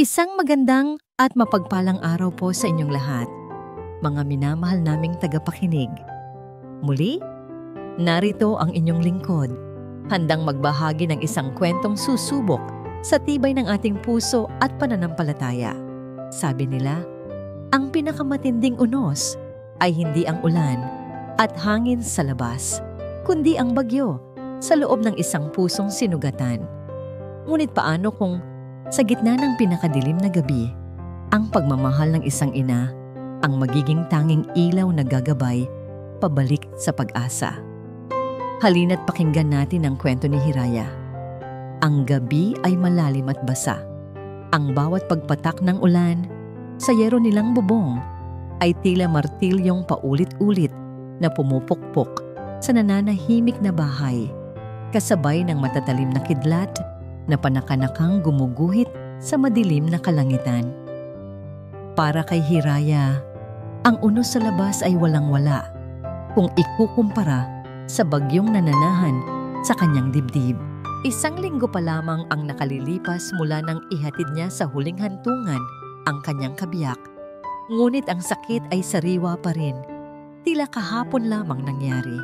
Isang magandang at mapagpalang araw po sa inyong lahat, mga minamahal naming tagapakinig. Muli, narito ang inyong lingkod, handang magbahagi ng isang kwentong susubok sa tibay ng ating puso at pananampalataya. Sabi nila, ang pinakamatinding unos ay hindi ang ulan at hangin sa labas, kundi ang bagyo sa loob ng isang pusong sinugatan. Ngunit paano kung sa gitna ng pinakadilim na gabi, ang pagmamahal ng isang ina ang magiging tanging ilaw na gagabay pabalik sa pag-asa? Halina't pakinggan natin ang kwento ni Hiraya. Ang gabi ay malalim at basa. Ang bawat pagpatak ng ulan sa yero nilang bubong ay tila martilyong paulit-ulit na pumupukpok sa nananahimik na bahay, kasabay ng matatalim na kidlat na panakanakang gumuguhit sa madilim na kalangitan. Para kay Hiraya, ang unos sa labas ay walang-wala kung ikukumpara sa bagyong nananahan sa kanyang dibdib. Isang linggo pa lamang ang nakalilipas mula nang ihatid niya sa huling hantungan ang kanyang kabiyak, ngunit ang sakit ay sariwa pa rin, tila kahapon lamang nangyari.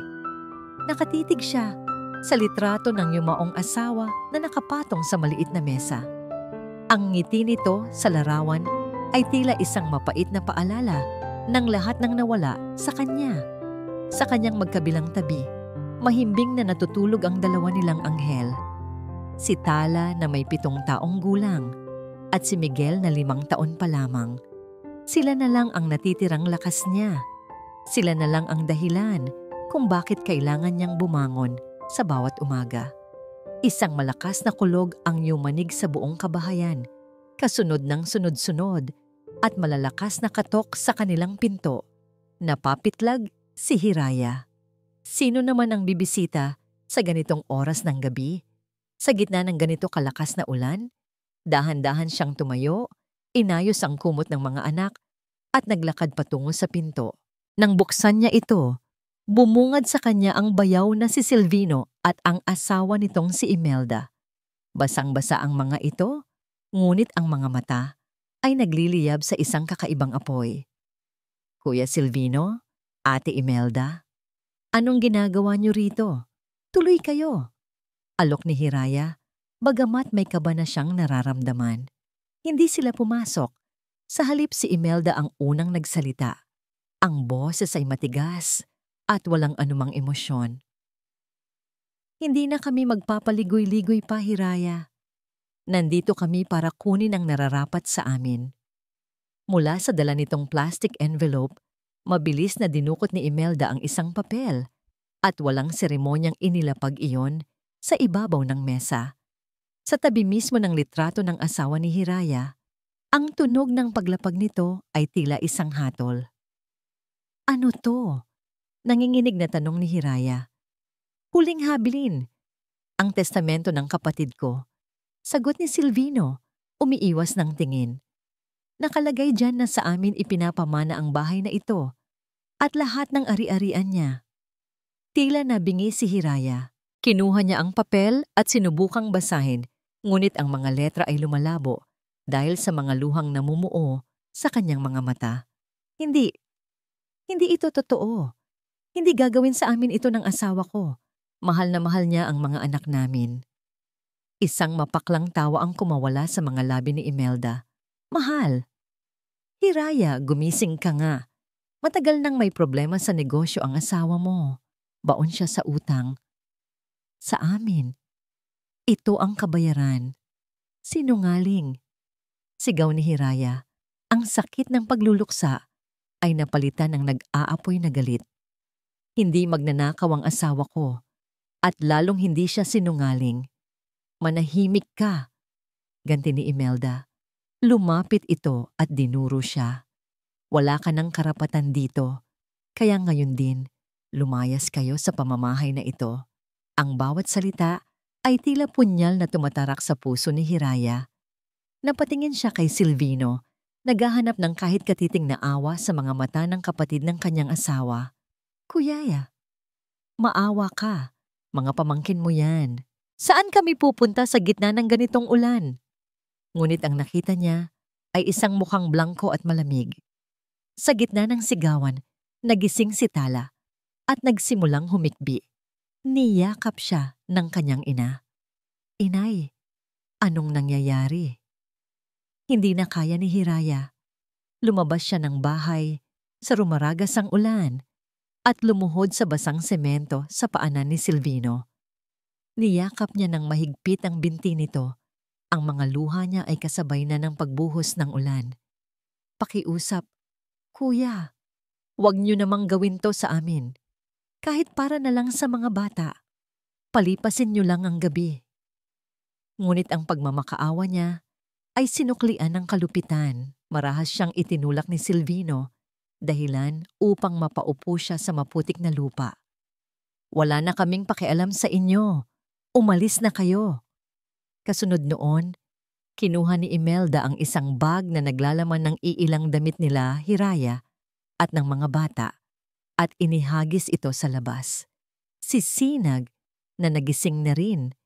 Nakatitig siya sa litrato ng yumaong asawa na nakapatong sa maliit na mesa. Ang ngiti nito sa larawan ay tila isang mapait na paalala ng lahat ng nawala sa kanya. Sa kanyang magkabilang tabi, mahimbing na natutulog ang dalawa nilang anghel. Si Tala na may 7 taong gulang at si Miguel na 5 taon pa lamang. Sila na lang ang natitirang lakas niya. Sila na lang ang dahilan kung bakit kailangan niyang bumangon sa bawat umaga. Isang malakas na kulog ang yumanig sa buong kabahayan, kasunod ng sunod-sunod at malalakas na katok sa kanilang pinto. Napapitlag si Hiraya. Sino naman ang bibisita sa ganitong oras ng gabi? Sa gitna ng ganito kalakas na ulan, dahan-dahan siyang tumayo, inayos ang kumot ng mga anak at naglakad patungo sa pinto. Nang buksan niya ito, bumungad sa kanya ang bayaw na si Silvino at ang asawa nitong si Imelda. Basang-basa ang mga ito, ngunit ang mga mata ay nagliliyab sa isang kakaibang apoy. Kuya Silvino, Ate Imelda, anong ginagawa niyo rito? Tuloy kayo. Alok ni Hiraya, bagamat may kaba na siyang nararamdaman. Hindi sila pumasok. Sa halip si Imelda ang unang nagsalita. Ang boses ay matigas at walang anumang emosyon. Hindi na kami magpapaligoy-ligoy pa, Hiraya. Nandito kami para kunin ang nararapat sa amin. Mula sa dala nitong plastic envelope, mabilis na dinukot ni Imelda ang isang papel at walang seremonyang inilapag iyon sa ibabaw ng mesa. Sa tabi mismo ng litrato ng asawa ni Hiraya, ang tunog ng paglapag nito ay tila isang hatol. Ano to? Nanginginig na tanong ni Hiraya. Huling habilin. Ang testamento ng kapatid ko. Sagot ni Silvino, umiiwas ng tingin. Nakalagay dyan na sa amin ipinapamana ang bahay na ito at lahat ng ari-arian niya. Tila nabingi si Hiraya. Kinuha niya ang papel at sinubukang basahin, ngunit ang mga letra ay lumalabo dahil sa mga luhang namumuo sa kanyang mga mata. Hindi ito totoo. Hindi gagawin sa amin ito ng asawa ko. Mahal na mahal niya ang mga anak namin. Isang mapaklang tawa ang kumawala sa mga labi ni Imelda. Mahal. Hiraya, gumising ka nga. Matagal nang may problema sa negosyo ang asawa mo. Baon siya sa utang. Sa amin. Ito ang kabayaran. Sinungaling. Sigaw ni Hiraya. Ang sakit ng pagluluksa ay napalitan ng nag-aapoy na galit. Hindi magnanakaw ang asawa ko at lalong hindi siya sinungaling. Manahimik ka, ganti ni Imelda. Lumapit ito at dinuro siya. Wala ka ng karapatan dito, kaya ngayon din, lumayas kayo sa pamamahay na ito. Ang bawat salita ay tila punyal na tumatarak sa puso ni Hiraya. Napatingin siya kay Silvino, naghahanap ng kahit katiting na awa sa mga mata ng kapatid ng kanyang asawa. Kuyaya, maawa ka. Mga pamangkin mo yan. Saan kami pupunta sa gitna ng ganitong ulan? Ngunit ang nakita niya ay isang mukhang blangko at malamig. Sa gitna ng sigawan, nagising si Tala at nagsimulang humikbi. Niyakap siya ng kanyang ina. "Inay, anong nangyayari?" Hindi na kaya ni Hiraya. Lumabas siya ng bahay sa rumaragas ang ulan at lumuhod sa basang semento sa paanan ni Silvino. Niyakap niya ng mahigpit ang binti nito. Ang mga luha niya ay kasabay na ng pagbuhos ng ulan. Pakiusap, "Kuya, huwag niyo namang gawin to sa amin. Kahit para na lang sa mga bata. Palipasin niyo lang ang gabi." Ngunit ang pagmamakaawa niya ay sinuklian ng kalupitan. Marahas siyang itinulak ni Silvino, dahilan upang mapaupo siya sa maputik na lupa. "Wala na kaming pakialam sa inyo. Umalis na kayo." Kasunod noon, kinuha ni Imelda ang isang bag na naglalaman ng iilang damit nila, Hiraya, at ng mga bata, at inihagis ito sa labas. Si Sinag, na nagising na rin,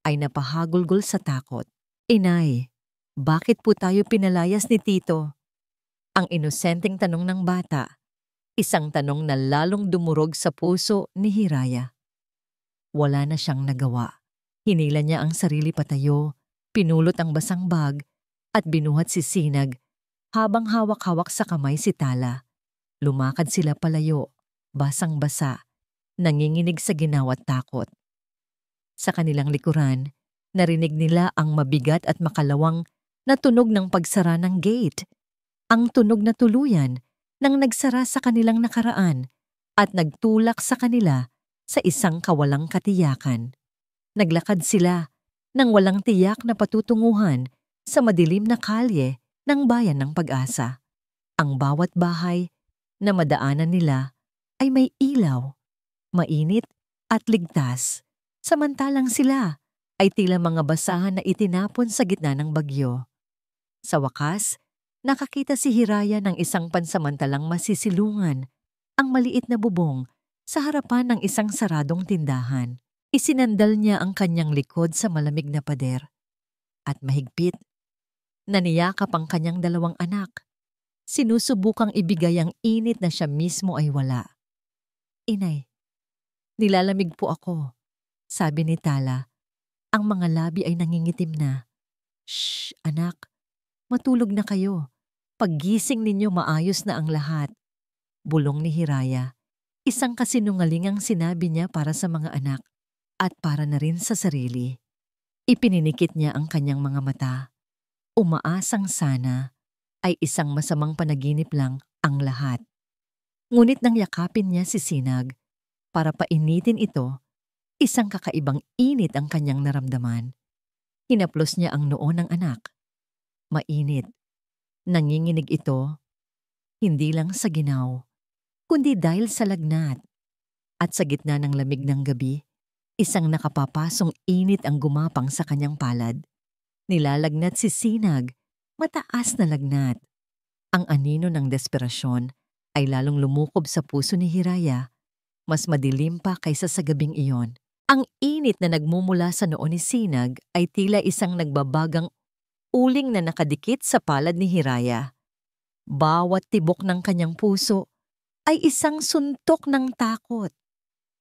ay napahagulgol sa takot. "Inay, bakit po tayo pinalayas ni Tito?" Ang inosenteng tanong ng bata, isang tanong na lalong dumurog sa puso ni Hiraya. Wala na siyang nagawa. Hinila niya ang sarili patayo, pinulot ang basang bag, at binuhat si Sinag habang hawak-hawak sa kamay si Tala. Lumakad sila palayo, basang-basa, nanginginig sa ginaw at takot. Sa kanilang likuran, narinig nila ang mabigat at makalawang na tunog ng pagsara ng gate. Ang tunog na tuluyan nang nagsara sa kanilang nakaraan at nagtulak sa kanila sa isang kawalang katiyakan. Naglakad sila nang walang tiyak na patutunguhan sa madilim na kalye ng bayan ng Pag-asa. Ang bawat bahay na madaanan nila ay may ilaw, mainit at ligtas, samantalang sila ay tila mga basahan na itinapon sa gitna ng bagyo. Sa wakas, nakakita si Hiraya ng isang pansamantalang masisilungan, ang maliit na bubong sa harapan ng isang saradong tindahan. Isinandal niya ang kanyang likod sa malamig na pader at mahigpit. Naniyakap ang kanyang dalawang anak. Sinusubukang ibigay ang init na siya mismo ay wala. "Inay, nilalamig po ako," sabi ni Tala. Ang mga labi ay nangingitim na. "Shh, anak. Matulog na kayo. Paggising ninyo maayos na ang lahat." Bulong ni Hiraya. Isang kasinungalingang sinabi niya para sa mga anak at para na rin sa sarili. Ipininikit niya ang kanyang mga mata. Umaasang sana ay isang masamang panaginip lang ang lahat. Ngunit nang yakapin niya si Sinag para painitin ito, isang kakaibang init ang kanyang naramdaman. Hinaplos niya ang noo ng anak. Mainit. Nanginginig ito, hindi lang sa ginaw, kundi dahil sa lagnat. At sa gitna ng lamig ng gabi, isang nakapapasong init ang gumapang sa kanyang palad. Nilalagnat si Sinag, mataas na lagnat. Ang anino ng desperasyon ay lalong lumukob sa puso ni Hiraya, mas madilim pa kaysa sa gabing iyon. Ang init na nagmumula sa noo ni Sinag ay tila isang nagbabagang uling na nakadikit sa palad ni Hiraya. Bawat tibok ng kanyang puso ay isang suntok ng takot.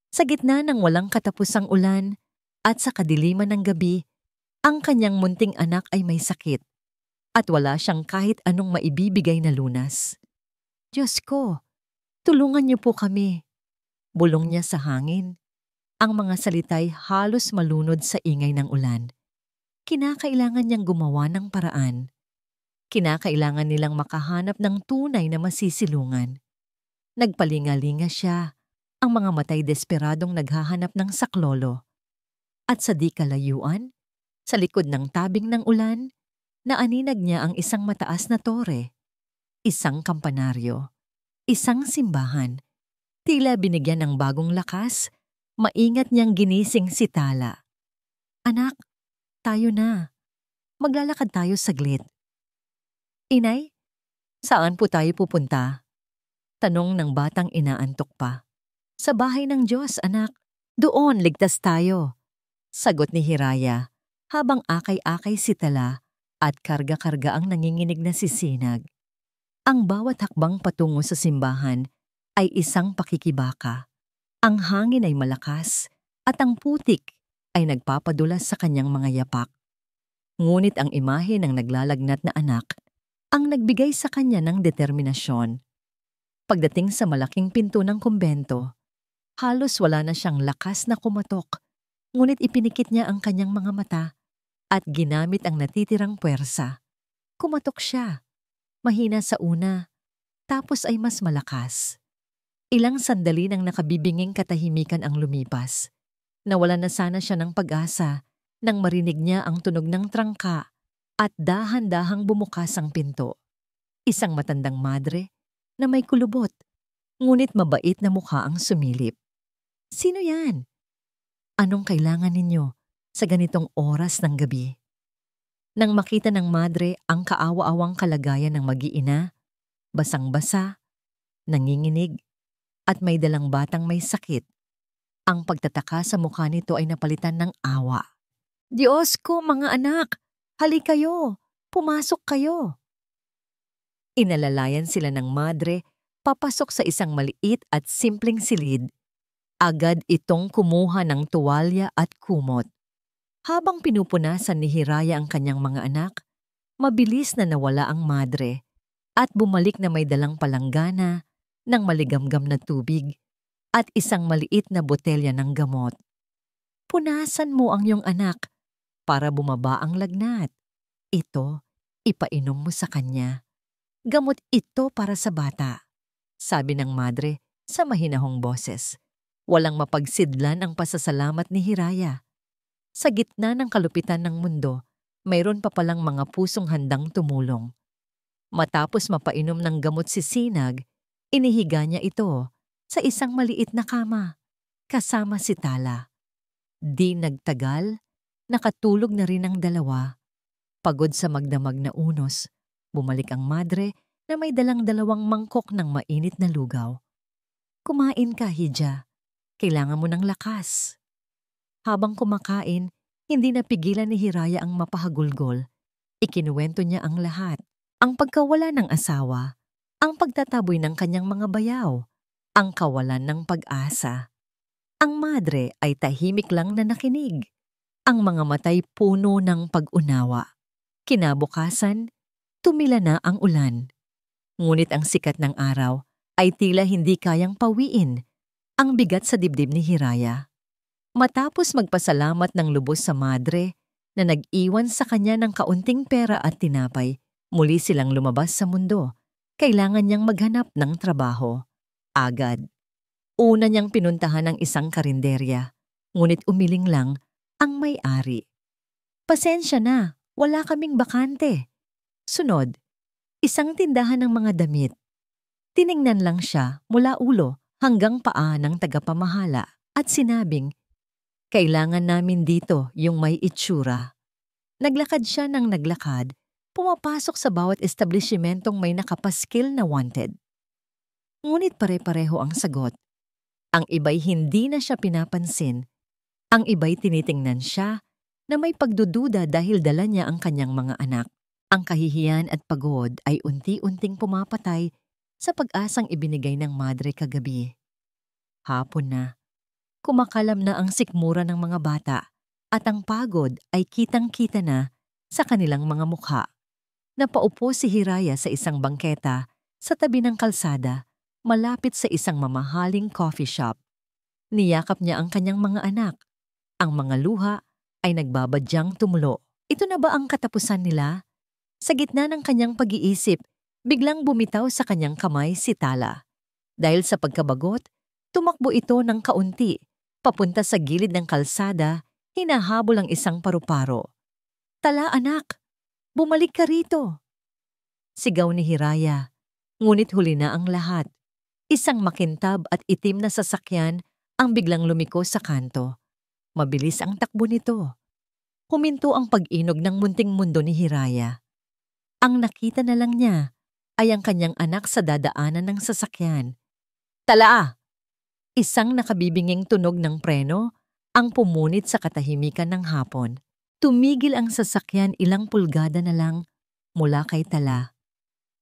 Sa gitna ng walang katapusang ulan at sa kadiliman ng gabi, ang kanyang munting anak ay may sakit at wala siyang kahit anong maibibigay na lunas. "Diyos ko, tulungan niyo po kami," bulong niya sa hangin. Ang mga salita'y halos malunod sa ingay ng ulan. Kinakailangan niyang gumawa ng paraan. Kinakailangan nilang makahanap ng tunay na masisilungan. Nagpalingalinga siya, ang mga matay desperadong naghahanap ng saklolo. At sa di kalayuan, sa likod ng tabing ng ulan, naaninag niya ang isang mataas na tore, isang kampanaryo, isang simbahan. Tila binigyan ng bagong lakas, maingat niyang ginising si Tala. "Anak, tayo na. Maglalakad tayo saglit." "Inay, saan po tayo pupunta?" Tanong ng batang inaantok pa. "Sa bahay ng Diyos, anak. Doon ligtas tayo," sagot ni Hiraya, habang akay-akay si Tala at karga-karga ang nanginginig na sisinag. Ang bawat hakbang patungo sa simbahan ay isang pakikibaka. Ang hangin ay malakas at ang putik ay nagpapadulas sa kanyang mga yapak. Ngunit ang imahe ng naglalagnat na anak ang nagbigay sa kanya ng determinasyon. Pagdating sa malaking pinto ng kumbento, halos wala na siyang lakas na kumatok, ngunit ipinikit niya ang kanyang mga mata at ginamit ang natitirang puwersa. Kumatok siya, mahina sa una, tapos ay mas malakas. Ilang sandali nang nakabibinging katahimikan ang lumipas. Nawala na sana siya ng pag-asa nang marinig niya ang tunog ng trangka at dahan-dahang bumukas ang pinto. Isang matandang madre na may kulubot, ngunit mabait na mukha ang sumilip. "Sino yan? Anong kailangan ninyo sa ganitong oras ng gabi?" Nang makita ng madre ang kaawa-awang kalagayan ng mag-iina, basang-basa, nanginginig, at may dalang batang may sakit, ang pagtataka sa mukha nito ay napalitan ng awa. "Diyos ko, mga anak! Hali kayo! Pumasok kayo!" Inalalayan sila ng madre papasok sa isang maliit at simpleng silid. Agad itong kumuha ng tuwalya at kumot. Habang pinupunasan ni Hiraya ang kanyang mga anak, mabilis na nawala ang madre at bumalik na may dalang palanggana ng maligamgam na tubig at isang maliit na botelya ng gamot. "Punasan mo ang iyong anak para bumaba ang lagnat. Ito, ipainom mo sa kanya. Gamot ito para sa bata," sabi ng madre sa mahinahong boses. Walang mapagsidlan ang pasasalamat ni Hiraya. Sa gitna ng kalupitan ng mundo, mayroon pa palang mga pusong handang tumulong. Matapos mapainom ng gamot si Sinag, inihiga niya ito sa isang maliit na kama, kasama si Tala. Di nagtagal, nakatulog na rin ang dalawa. Pagod sa magdamag na unos, bumalik ang madre na may dalang dalawang mangkok ng mainit na lugaw. "Kumain ka, Hija. Kailangan mo ng lakas." Habang kumakain, hindi napigilan ni Hiraya ang mapahagulgol. Ikinuwento niya ang lahat. Ang pagkawala ng asawa, ang pagtataboy ng kanyang mga bayaw, ang kawalan ng pag-asa. Ang madre ay tahimik lang na nakinig. Ang mga matay puno ng pag-unawa. Kinabukasan, tumila na ang ulan. Ngunit ang sikat ng araw ay tila hindi kayang pawiin ang bigat sa dibdib ni Hiraya. Matapos magpasalamat ng lubos sa madre na nag-iwan sa kanya ng kaunting pera at tinapay, muli silang lumabas sa mundo. Kailangan niyang maghanap ng trabaho. Agad. Una niyang pinuntahan ang isang karinderya, ngunit umiling lang ang may-ari. "Pasensya na, wala kaming bakante." Sunod, isang tindahan ng mga damit. Tiningnan lang siya mula ulo hanggang paa ng tagapamahala at sinabing, "Kailangan namin dito yung may itsura." Naglakad siya ng naglakad, pumapasok sa bawat establishmentong may nakapaskil na wanted. Ngunit pare-pareho ang sagot. Ang iba'y hindi na siya pinapansin. Ang iba'y tinitingnan siya na may pagdududa dahil dala niya ang kanyang mga anak. Ang kahihiyan at pagod ay unti-unting pumapatay sa pag-asang ibinigay ng madre kagabi. Hapon na. Kumakalam na ang sikmura ng mga bata at ang pagod ay kitang-kita na sa kanilang mga mukha. Napaupo si Hiraya sa isang bangketa sa tabi ng kalsada, malapit sa isang mamahaling coffee shop. Niyakap niya ang kanyang mga anak. Ang mga luha ay nagbabadyang tumulo. Ito na ba ang katapusan nila? Sa gitna ng kanyang pag-iisip, biglang bumitaw sa kanyang kamay si Tala. Dahil sa pagkabagot, tumakbo ito ng kaunti, papunta sa gilid ng kalsada, hinahabol ang isang paru-paro. "Tala, anak! Bumalik ka rito!" Sigaw ni Hiraya, ngunit huli na ang lahat. Isang makintab at itim na sasakyan ang biglang lumiko sa kanto. Mabilis ang takbo nito. Huminto ang pag-inog ng munting mundo ni Hiraya. Ang nakita na lang niya ay ang kanyang anak sa dadaanan ng sasakyan. "Tala!" Isang nakabibinging tunog ng preno ang pumunit sa katahimikan ng hapon. Tumigil ang sasakyan ilang pulgada na lang mula kay Tala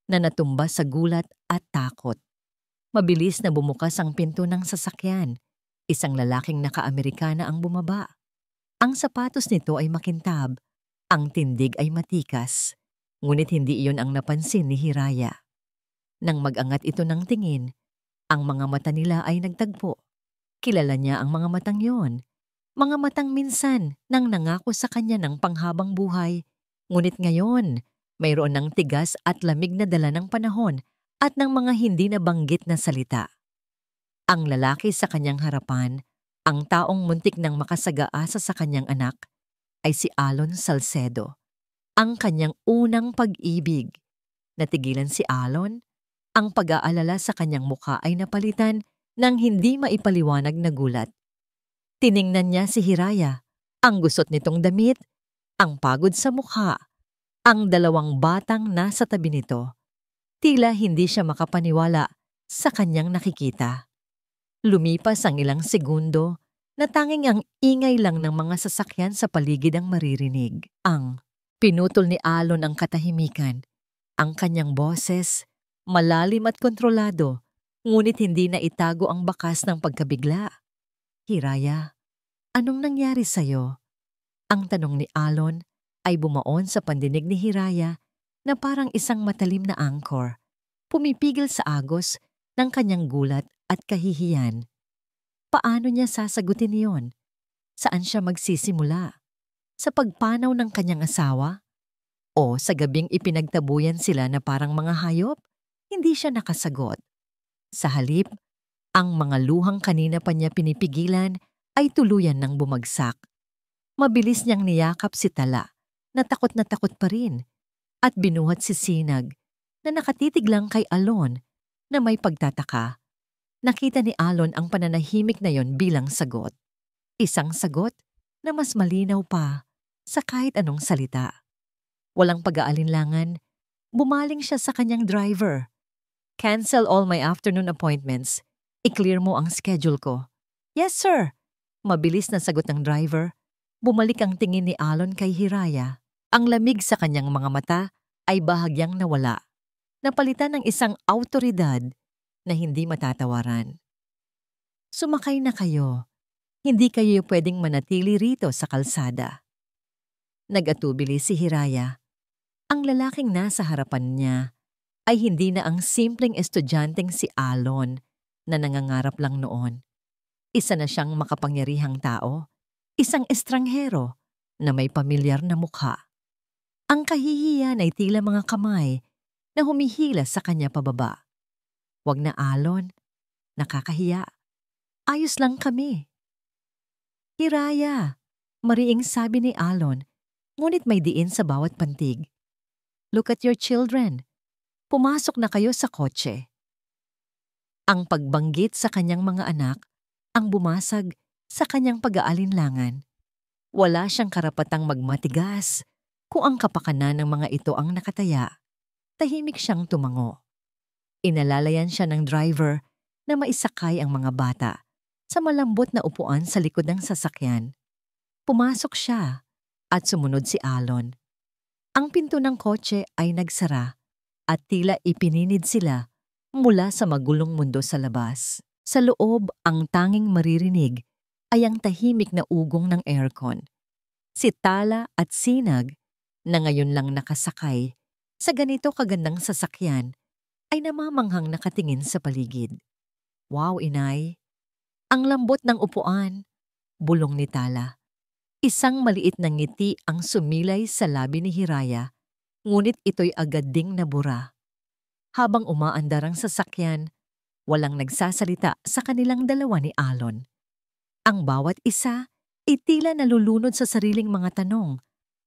na natumba sa gulat at takot. Mabilis na bumukas ang pinto ng sasakyan. Isang lalaking naka-Amerikana ang bumaba. Ang sapatos nito ay makintab. Ang tindig ay matikas. Ngunit hindi iyon ang napansin ni Hiraya. Nang mag-angat ito ng tingin, ang mga mata nila ay nagtagpo. Kilala niya ang mga matang yon. Mga matang minsan nang nangako sa kanya ng panghabang buhay. Ngunit ngayon, mayroon ng tigas at lamig na dala ng panahon at ng mga hindi nabanggit na salita. Ang lalaki sa kanyang harapan, ang taong muntik nang makasagaasa sa kanyang anak, ay si Alon Salcedo, ang kanyang unang pag-ibig. Natigilan si Alon, ang pag-aalala sa kanyang mukha ay napalitan ng hindi maipaliwanag na gulat. Tiningnan niya si Hiraya, ang gusot nitong damit, ang pagod sa mukha, ang dalawang batang nasa tabi nito. Tila hindi siya makapaniwala sa kanyang nakikita. Lumipas ang ilang segundo na tanging ang ingay lang ng mga sasakyan sa paligid ang maririnig. Pinutol ni Alon ang katahimikan. Ang kanyang boses, malalim at kontrolado, ngunit hindi na itago ang bakas ng pagkabigla. Hiraya, anong nangyari sa'yo? Ang tanong ni Alon ay bumaon sa pandinig ni Hiraya na parang isang matalim na angkor, pumipigil sa agos ng kanyang gulat at kahihiyan. Paano niya sasagutin iyon? Saan siya magsisimula? Sa pagpanaw ng kanyang asawa? O sa gabing ipinagtabuyan sila na parang mga hayop? Hindi siya nakasagot. Sa halip, ang mga luhang kanina pa niya pinipigilan ay tuluyan ng bumagsak. Mabilis niyang niyakap si Tala, na takot pa rin, at binuhat si Sinag, na nakatitig lang kay Alon na may pagtataka. Nakita ni Alon ang pananahimik na yon bilang sagot. Isang sagot na mas malinaw pa sa kahit anong salita. Walang pag-aalinlangan, bumaling siya sa kanyang driver. Cancel all my afternoon appointments. I-clear mo ang schedule ko. Yes, sir. Mabilis na sagot ng driver. Bumalik ang tingin ni Alon kay Hiraya. Ang lamig sa kanyang mga mata ay bahagyang nawala. Napalitan ng isang awtoridad na hindi matatawaran. Sumakay na kayo. Hindi kayo pwedeng manatili rito sa kalsada. Nag-atubili si Hiraya. Ang lalaking nasa harapan niya ay hindi na ang simpleng estudyanteng si Alon na nangangarap lang noon. Isa na siyang makapangyarihang tao, isang estranghero na may pamilyar na mukha. Ang kahihiyan ay tila mga kamay na humihila sa kanya pababa. Wag na, Alon, nakakahiya. Ayos lang kami. Hiraya, mariing sabi ni Alon, ngunit may diin sa bawat pantig. Look at your children. Pumasok na kayo sa kotse. Ang pagbanggit sa kanyang mga anak ang bumasag sa kanyang pag-aalinlangan. Wala siyang karapatang magmatigas kung ang kapakanan ng mga ito ang nakataya. Tahimik siyang tumango. Inalalayan siya ng driver na maisakay ang mga bata sa malambot na upuan sa likod ng sasakyan. Pumasok siya at sumunod si Alon. Ang pinto ng kotse ay nagsara at tila ipininid sila mula sa magulong mundo sa labas. Sa loob, ang tanging maririnig ay ang tahimik na ugong ng aircon. Si Tala at Sinag, na ngayon lang nakasakay sa ganito kagandang sasakyan, ay namamanghang nakatingin sa paligid. Wow, inay! Ang lambot ng upuan, bulong ni Tala. Isang maliit na ngiti ang sumilay sa labi ni Hiraya, ngunit ito'y agad ding nabura. Habang umaandar ang sasakyan, walang nagsasalita sa kanilang dalawa ni Alon. Ang bawat isa ay tila nalulunod sa sariling mga tanong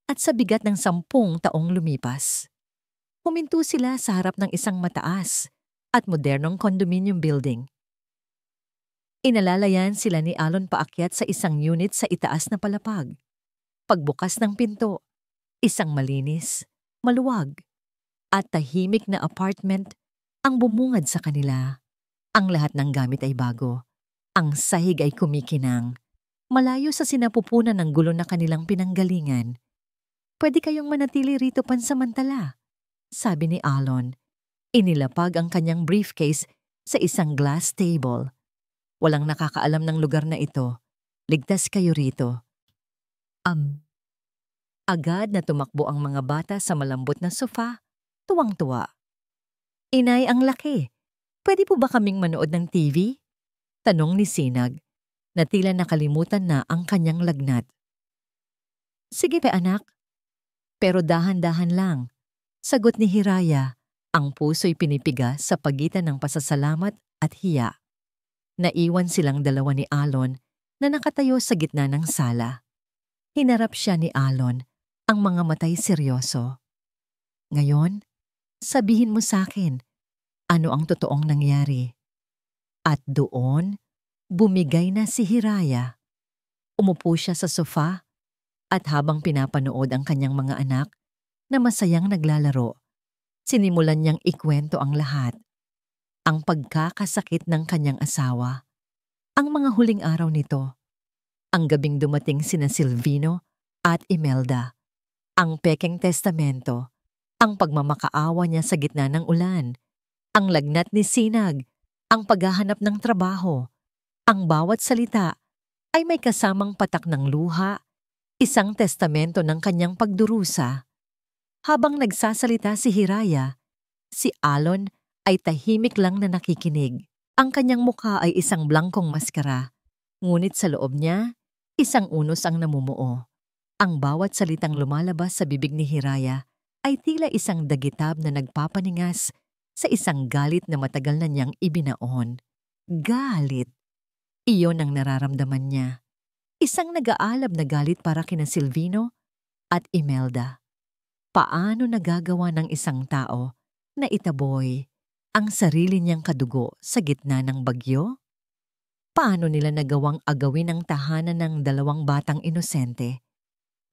at sa bigat ng 10 taong lumipas. Huminto sila sa harap ng isang mataas at modernong condominium building. Inalalayan sila ni Alon paakyat sa isang unit sa itaas na palapag. Pagbukas ng pinto, isang malinis, maluwag, at tahimik na apartment ang bumungad sa kanila. Ang lahat ng gamit ay bago. Ang sahig ay kumikinang. malayo sa sinapupunan ng gulo na kanilang pinanggalingan. Pwede kayong manatili rito pansamantala, sabi ni Alon. Inilapag ang kanyang briefcase sa isang glass table. Walang nakakaalam ng lugar na ito. Ligtas kayo rito. Agad na tumakbo ang mga bata sa malambot na sofa, tuwang-tuwa. Inay, ang laki. Pwede po ba kaming manood ng TV? Tanong ni Sinag, na tila nakalimutan na ang kanyang lagnat. Sige pa anak. Pero dahan-dahan lang. Sagot ni Hiraya, ang puso'y pinipiga sa pagitan ng pasasalamat at hiya. Naiwan silang dalawa ni Alon na nakatayo sa gitna ng sala. Hinarap siya ni Alon, ang mga matay seryoso. Ngayon, sabihin mo sa akin, ano ang totoong nangyari? At doon, bumigay na si Hiraya. Umupo siya sa sofa at habang pinapanood ang kanyang mga anak na masayang naglalaro, sinimulan niyang ikwento ang lahat. Ang pagkakasakit ng kanyang asawa, ang mga huling araw nito, ang gabing dumating sina Silvino at Imelda, ang pekeng testamento, ang pagmamakaawa niya sa gitna ng ulan, ang lagnat ni Sinag, ang paghahanap ng trabaho. Ang bawat salita ay may kasamang patak ng luha, isang testamento ng kanyang pagdurusa. Habang nagsasalita si Hiraya, si Alon ay tahimik lang na nakikinig. Ang kanyang mukha ay isang blangkong maskara, ngunit sa loob niya, isang unos ang namumuo. Ang bawat salitang lumalabas sa bibig ni Hiraya ay tila isang dagitab na nagpapaningas sa isang galit na matagal na niyang ibinaon. Galit. Iyon ang nararamdaman niya. Isang nag-aalab na galit para kina Silvino at Imelda. Paano nagagawa ng isang tao na itaboy ang sarili niyang kadugo sa gitna ng bagyo? Paano nila nagawang agawin ang tahanan ng dalawang batang inosente?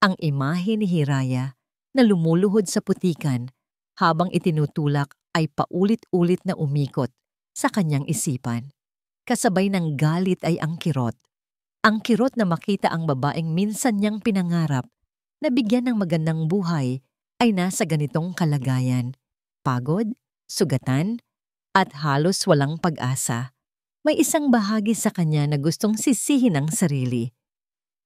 Ang imahe ni Hiraya na lumuluhod sa putikan habang itinutulak ay paulit-ulit na umikot sa kanyang isipan. Kasabay ng galit ay ang kirot. Ang kirot na makita ang babaeng minsan niyang pinangarap na bigyan ng magandang buhay ay nasa ganitong kalagayan. Pagod, sugatan, at halos walang pag-asa. May isang bahagi sa kanya na gustong sisihin ang sarili.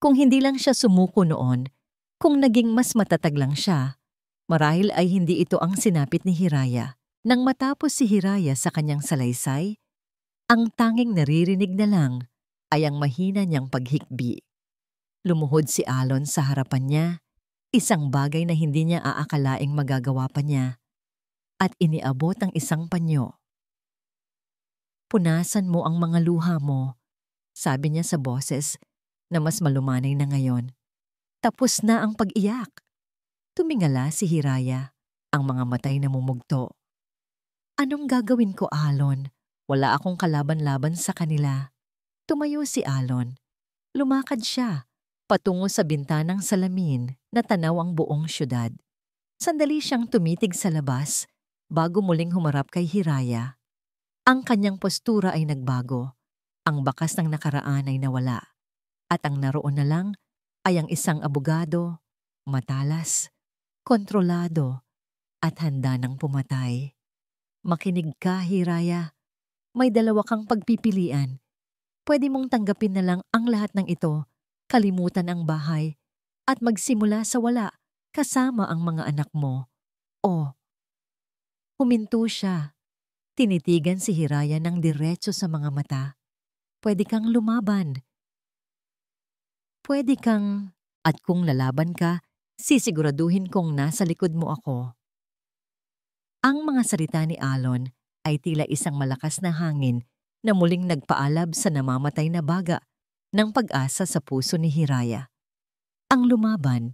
Kung hindi lang siya sumuko noon, kung naging mas matatag lang siya, marahil ay hindi ito ang sinapit ni Hiraya. Nang matapos si Hiraya sa kanyang salaysay, ang tanging naririnig na lang ay ang mahina niyang paghikbi. Lumuhod si Alon sa harapan niya, isang bagay na hindi niya aakalaing magagawa pa niya, at iniabot ang isang panyo. Punasan mo ang mga luha mo, sabi niya sa boses na mas malumanay na ngayon. Tapos na ang pag-iyak. Tumingala si Hiraya, ang mga matay na mumugto. Anong gagawin ko, Alon? Wala akong kalaban-laban sa kanila. Tumayo si Alon. Lumakad siya, patungo sa bintanang salamin na tanaw ang buong syudad. Sandali siyang tumitig sa labas bago muling humarap kay Hiraya. Ang kanyang postura ay nagbago. Ang bakas ng nakaraan ay nawala. At ang naroon na lang ay ang isang abogado, matalas, kontrolado, at handa ng pumatay. Makinig ka, Hiraya. May dalawa kang pagpipilian. Pwede mong tanggapin na lang ang lahat ng ito, kalimutan ang bahay, at magsimula sa wala kasama ang mga anak mo. O, huminto siya. Tinitigan si Hiraya ng diretso sa mga mata. Pwede kang lumaban. Pwede kang, at kung lalaban ka, sisiguraduhin kong nasa likod mo ako. Ang mga salita ni Alon ay tila isang malakas na hangin na muling nagpaalab sa namamatay na baga ng pag-asa sa puso ni Hiraya. Ang lumaban,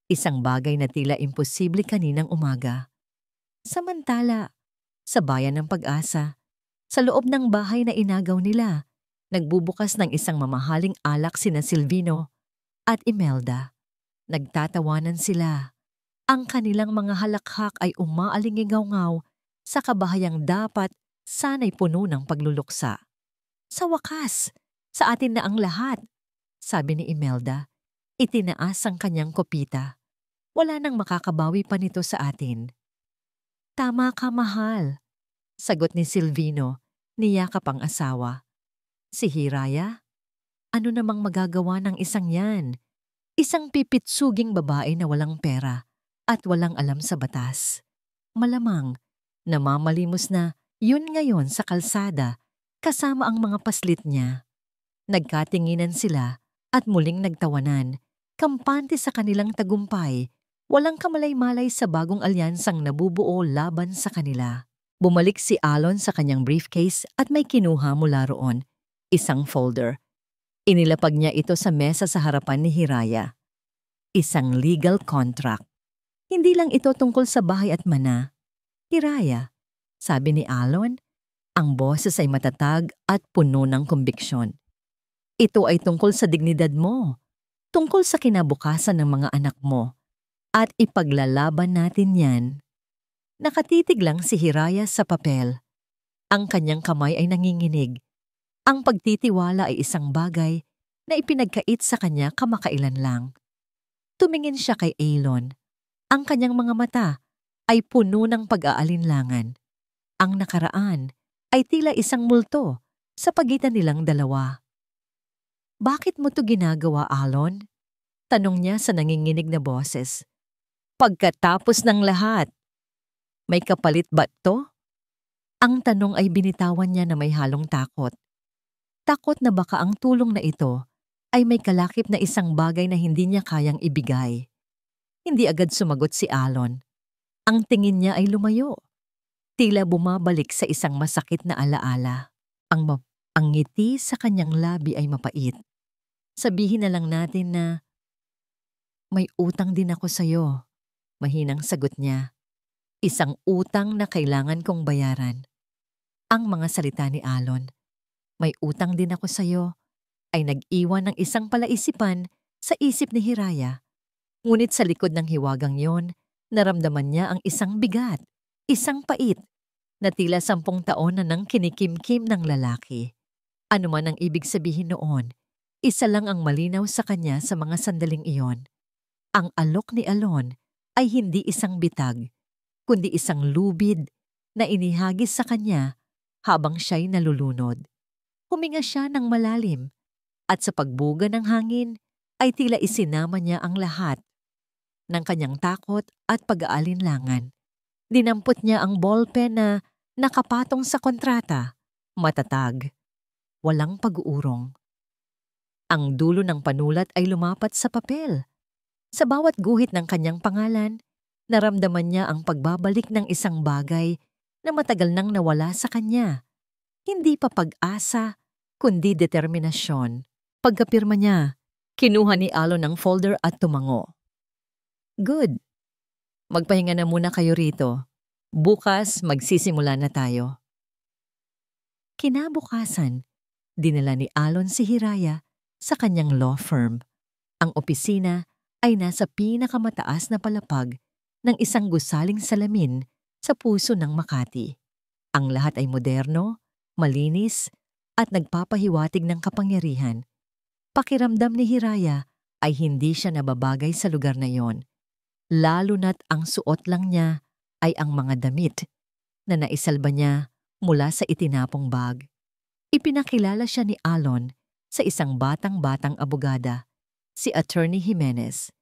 isang bagay na tila imposible kaninang umaga. Samantala, sa bayan ng Pag-asa, sa loob ng bahay na inagaw nila, nagbubukas ng isang mamahaling alak sina Silvino at Imelda. Nagtatawanan sila. Ang kanilang mga halakhak ay umaalingingaw-ngaw sa kabahayang dapat sana'y puno ng pagluluksa. Sa wakas, sa atin na ang lahat. sabi ni Imelda. Itinaas ang kanyang kopita. Wala nang makakabawi pa nito sa atin. Tama ka, mahal, sagot ni Silvino, niyakap ang asawa. Si Hiraya? Ano namang magagawa ng isang yan? Isang pipitsuging babae na walang pera at walang alam sa batas. Malamang, namamalimos na yun ngayon sa kalsada kasama ang mga paslit niya. Nagkatinginan sila at muling nagtawanan. Kampante sa kanilang tagumpay, walang kamalay-malay sa bagong alyansang nabubuo laban sa kanila. Bumalik si Alon sa kanyang briefcase at may kinuha mula roon, isang folder. Inilapag niya ito sa mesa sa harapan ni Hiraya. Isang legal contract. Hindi lang ito tungkol sa bahay at mana. Hiraya, sabi ni Alon, ang boses ay matatag at puno ng kumbiksyon. Ito ay tungkol sa dignidad mo. Tungkol sa kinabukasan ng mga anak mo, at ipaglalaban natin yan. Nakatitig lang si Hiraya sa papel. Ang kanyang kamay ay nanginginig. Ang pagtitiwala ay isang bagay na ipinagkait sa kanya kamakailan lang. Tumingin siya kay Alon. Ang kanyang mga mata ay puno ng pag-aalinlangan. Ang nakaraan ay tila isang multo sa pagitan nilang dalawa. Bakit mo to ginagawa, Alon? Tanong niya sa nanginginig na boses. Pagkatapos ng lahat, may kapalit ba to? Ang tanong ay binitawan niya na may halong takot. Takot na baka ang tulong na ito ay may kalakip na isang bagay na hindi niya kayang ibigay. Hindi agad sumagot si Alon. Ang tingin niya ay lumayo. Tila bumabalik sa isang masakit na alaala. Ang ngiti sa kanyang labi ay mapait. Sabihin na lang natin na, may utang din ako sa'yo, mahinang sagot niya. Isang utang na kailangan kong bayaran. Ang mga salita ni Alon, may utang din ako sa'yo, ay nag-iwan ng isang palaisipan sa isip ni Hiraya. Ngunit sa likod ng hiwagang yon, naramdaman niya ang isang bigat, isang pait, na tila 10 taon na nang kinikimkim ng lalaki. Ano man ang ibig sabihin noon, isa lang ang malinaw sa kanya sa mga sandaling iyon. Ang alok ni Alon ay hindi isang bitag, kundi isang lubid na inihagis sa kanya habang siya'y nalulunod. Huminga siya ng malalim at sa pagbuga ng hangin ay tila isinama niya ang lahat ng kanyang takot at pag-aalinlangan. Dinampot niya ang ballpen na nakapatong sa kontrata, matatag, walang pag-uurong. Ang dulo ng panulat ay lumapat sa papel. Sa bawat guhit ng kanyang pangalan, naramdaman niya ang pagbabalik ng isang bagay na matagal nang nawala sa kanya. Hindi pa pag-asa, kundi determinasyon. Pagkapirma niya, kinuha ni Alon ang folder at tumango. Good. Magpahinga na muna kayo rito. Bukas magsisimula na tayo. Kinabukasan, dinala ni Alon si Hiraya sa kanyang law firm. Ang opisina ay nasa pinakamataas na palapag ng isang gusaling salamin sa puso ng Makati. Ang lahat ay moderno, malinis, at nagpapahiwatig ng kapangyarihan. Pakiramdam ni Hiraya ay hindi siya nababagay sa lugar na yon. Lalo na't ang suot lang niya ay ang mga damit na naisalba niya mula sa itinapong bag. Ipinakilala siya ni Alon sa isang batang-batang abogada, si Attorney Jimenez.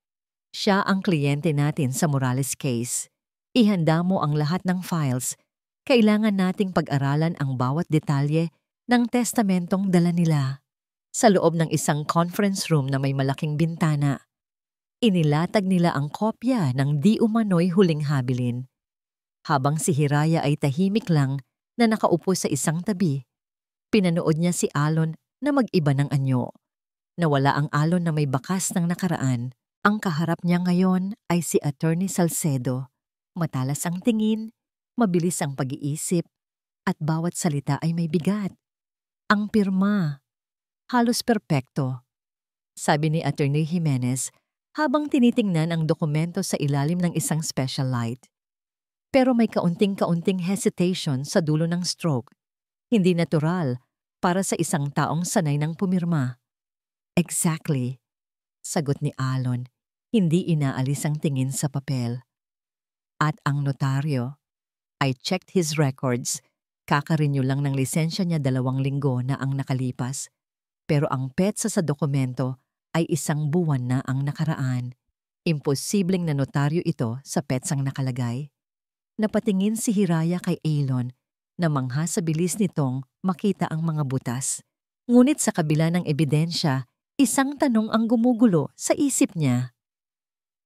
Siya ang kliyente natin sa Morales case. Ihanda mo ang lahat ng files. Kailangan nating pag-aralan ang bawat detalye ng testamentong dala nila. Sa loob ng isang conference room na may malaking bintana, inilatag nila ang kopya ng di umano'y huling habilin. Habang si Hiraya ay tahimik lang na nakaupo sa isang tabi, pinanood niya si Alon na mag-iba ng anyo. Nawala ang Alon na may bakas ng nakaraan. Ang kaharap niya ngayon ay si Attorney Salcedo. Matalas ang tingin, mabilis ang pag-iisip, at bawat salita ay may bigat. Ang pirma, halos perpekto, sabi ni Attorney Jimenez habang tinitingnan ang dokumento sa ilalim ng isang special light. Pero may kaunting-kaunting hesitation sa dulo ng stroke. Hindi natural para sa isang taong sanay ng pumirma. Exactly, sagot ni Alon, hindi inaalis ang tingin sa papel. At ang notaryo, I checked his records. Kakarenew lang ng lisensya niya 2 linggo na ang nakalipas. Pero ang petsa sa dokumento ay 1 buwan na ang nakaraan. Imposibleng na notaryo ito sa petsang nakalagay. Napatingin si Hiraya kay Alon na mangha sa bilis nitong makita ang mga butas. Ngunit sa kabila ng ebidensya, isang tanong ang gumugulo sa isip niya.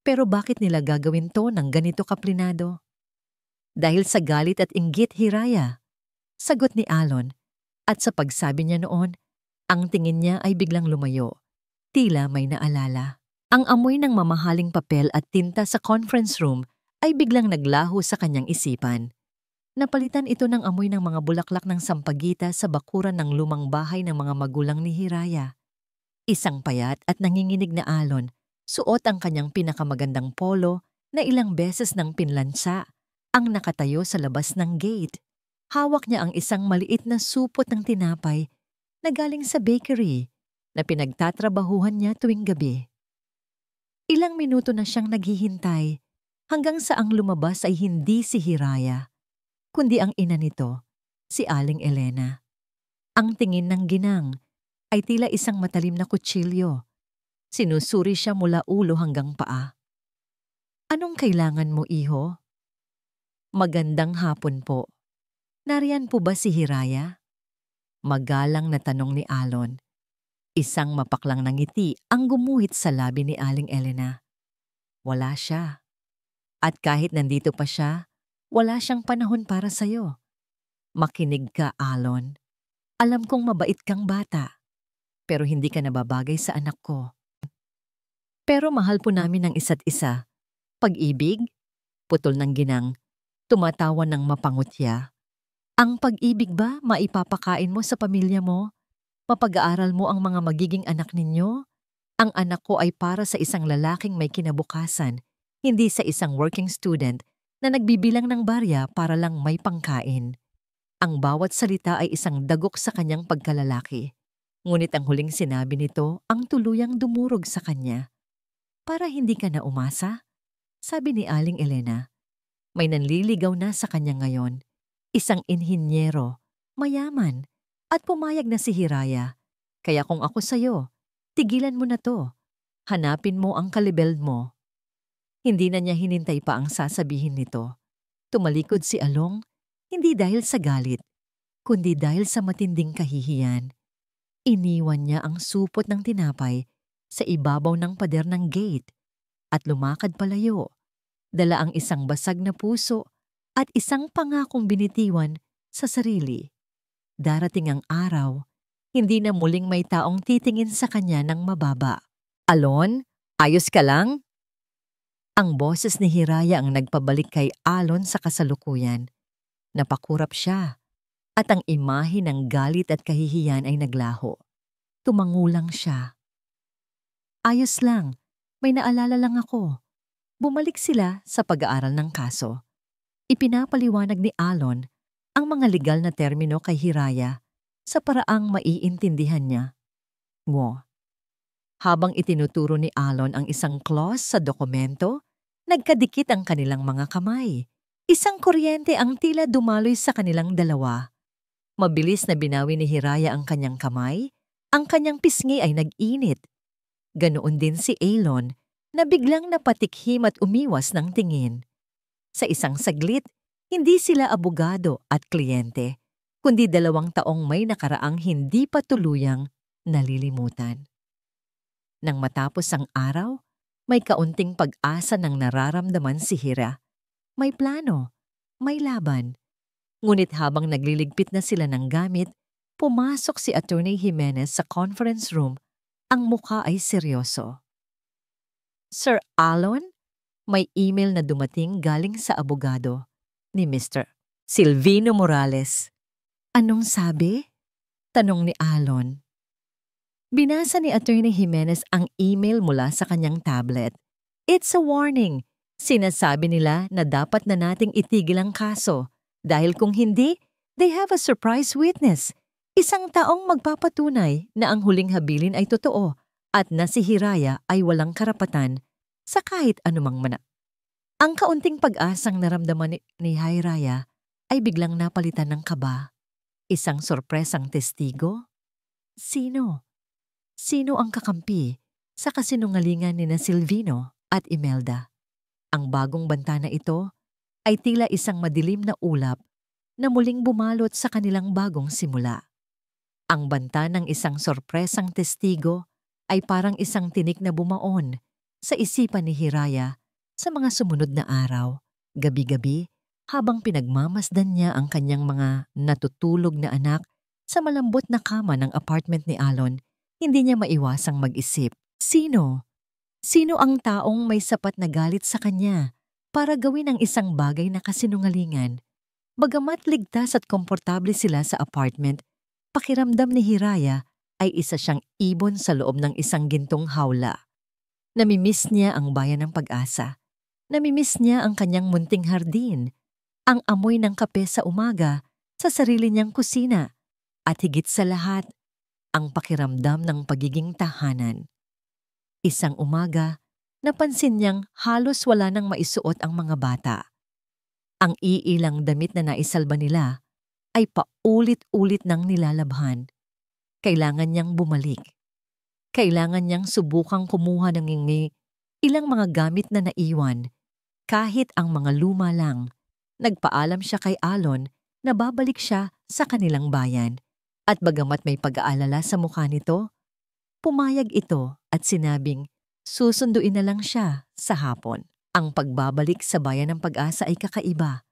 Pero bakit nila gagawin to ng ganito kaplinado? Dahil sa galit at inggit, Hiraya, sagot ni Alon. At sa pagsabi niya noon, ang tingin niya ay biglang lumayo. Tila may naalala. Ang amoy ng mamahaling papel at tinta sa conference room ay biglang naglaho sa kanyang isipan. Napalitan ito ng amoy ng mga bulaklak ng sampagita sa bakuran ng lumang bahay ng mga magulang ni Hiraya. Isang payat at nanginginig na Alon, suot ang kanyang pinakamagandang polo na ilang beses nang pinlansa, ang nakatayo sa labas ng gate. Hawak niya ang isang maliit na supot ng tinapay na galing sa bakery na pinagtatrabahuhan niya tuwing gabi. Ilang minuto na siyang naghihintay hanggang sa ang lumabas ay hindi si Hiraya, kundi ang ina nito, si Aling Elena. Ang tingin ng ginang ay tila isang matalim na kutsilyo. Sinusuri siya mula ulo hanggang paa. Anong kailangan mo, iho? Magandang hapon po. Nariyan po ba si Hiraya? Magalang na tanong ni Alon. Isang mapaklang na ngiti ang gumuhit sa labi ni Aling Elena. Wala siya. At kahit nandito pa siya, wala siyang panahon para sa'yo. Makinig ka, Alon. Alam kong mabait kang bata, pero hindi ka nababagay sa anak ko. Pero mahal po namin ang isa't isa. Pag-ibig? Putol ng ginang. Tumatawa ng mapangutya. Ang pag-ibig ba maipapakain mo sa pamilya mo? Mapag-aaral mo ang mga magiging anak ninyo? Ang anak ko ay para sa isang lalaking may kinabukasan, hindi sa isang working student na nagbibilang ng barya para lang may pangkain. Ang bawat salita ay isang dagok sa kanyang pagkalalaki. Ngunit ang huling sinabi nito ang tuluyang dumurog sa kanya. Para hindi ka na umasa? Sabi ni Aling Elena. May nanliligaw na sa kanya ngayon. Isang inhinyero, mayaman, at pumayag na si Hiraya. Kaya kung ako sa'yo, tigilan mo na to. Hanapin mo ang kalibel mo. Hindi na niya hinintay pa ang sasabihin nito. Tumalikod si Along, hindi dahil sa galit, kundi dahil sa matinding kahihiyan. Iniwan niya ang supot ng tinapay sa ibabaw ng pader ng gate at lumakad palayo. Dala ang isang basag na puso at isang pangakong binitiwan sa sarili. Darating ang araw, hindi na muling may taong titingin sa kanya ng mababa. Alon, ayos ka lang? Ang boses ni Hiraya ang nagpabalik kay Alon sa kasalukuyan. Napakurap siya, at ang imahe ng galit at kahihiyan ay naglaho. Tumangulang siya. Ayos lang, may naalala lang ako. Bumalik sila sa pag-aaral ng kaso. Ipinapaliwanag ni Alon ang mga legal na termino kay Hiraya sa paraang maiintindihan niya. Habang itinuturo ni Alon ang isang clause sa dokumento, nagkadikit ang kanilang mga kamay. Isang kuryente ang tila dumaloy sa kanilang dalawa. Mabilis na binawi ni Hiraya ang kanyang kamay, ang kanyang pisngi ay nag-init. Ganoon din si Alon na biglang napatikhim at umiwas ng tingin. Sa isang saglit, hindi sila abogado at kliyente, kundi 2 taong may nakaraang hindi pa tuluyang nalilimutan. Nang matapos ang araw, may kaunting pag-asa ng nararamdaman si Hira. May plano, may laban. Ngunit habang nagliligpit na sila ng gamit, pumasok si Attorney Jimenez sa conference room. Ang mukha ay seryoso. Sir Alon, may email na dumating galing sa abogado ni Mr. Silvino Morales. Anong sabi? Tanong ni Alon. Binasa ni Attorney Jimenez ang email mula sa kanyang tablet. It's a warning. Sinasabi nila na dapat na nating itigil ang kaso dahil kung hindi, they have a surprise witness. Isang taong magpapatunay na ang huling habilin ay totoo at na si Hiraya ay walang karapatan sa kahit anumang mana. Ang kaunting pag-asang naramdaman ni Hiraya ay biglang napalitan ng kaba. Isang sorpresang testigo? Sino? Sino ang kakampi sa kasinungalingan ni na Silvino at Imelda? Ang bagong banta na ito ay tila isang madilim na ulap na muling bumalot sa kanilang bagong simula. Ang banta ng isang sorpresang testigo ay parang isang tinik na bumaon sa isipan ni Hiraya sa mga sumunod na araw, gabi-gabi, habang pinagmamasdan niya ang kanyang mga natutulog na anak sa malambot na kama ng apartment ni Alon. Hindi niya maiwasang mag-isip, sino? Sino ang taong may sapat na galit sa kanya para gawin ang isang bagay na kasinungalingan? Bagamat ligtas at komportable sila sa apartment, pakiramdam ni Hiraya ay isa siyang ibon sa loob ng isang gintong hawla. Namimiss niya ang bayan ng Pag-asa. Namimiss niya ang kanyang munting hardin, ang amoy ng kape sa umaga sa sarili niyang kusina, at higit sa lahat, ang pakiramdam ng pagiging tahanan. Isang umaga, napansin niyang halos wala nang maisuot ang mga bata. Ang iilang damit na naisalba nila ay paulit-ulit nang nilalabhan. Kailangan niyang bumalik. Kailangan niyang subukang kumuha ng ilang mga gamit na naiwan, kahit ang mga luma lang. Nagpaalam siya kay Alon na babalik siya sa kanilang bayan. At bagamat may pag-aalala sa mukha nito, pumayag ito at sinabing susunduin na lang siya sa hapon. Ang pagbabalik sa bayan ng Pag-asa ay kakaiba.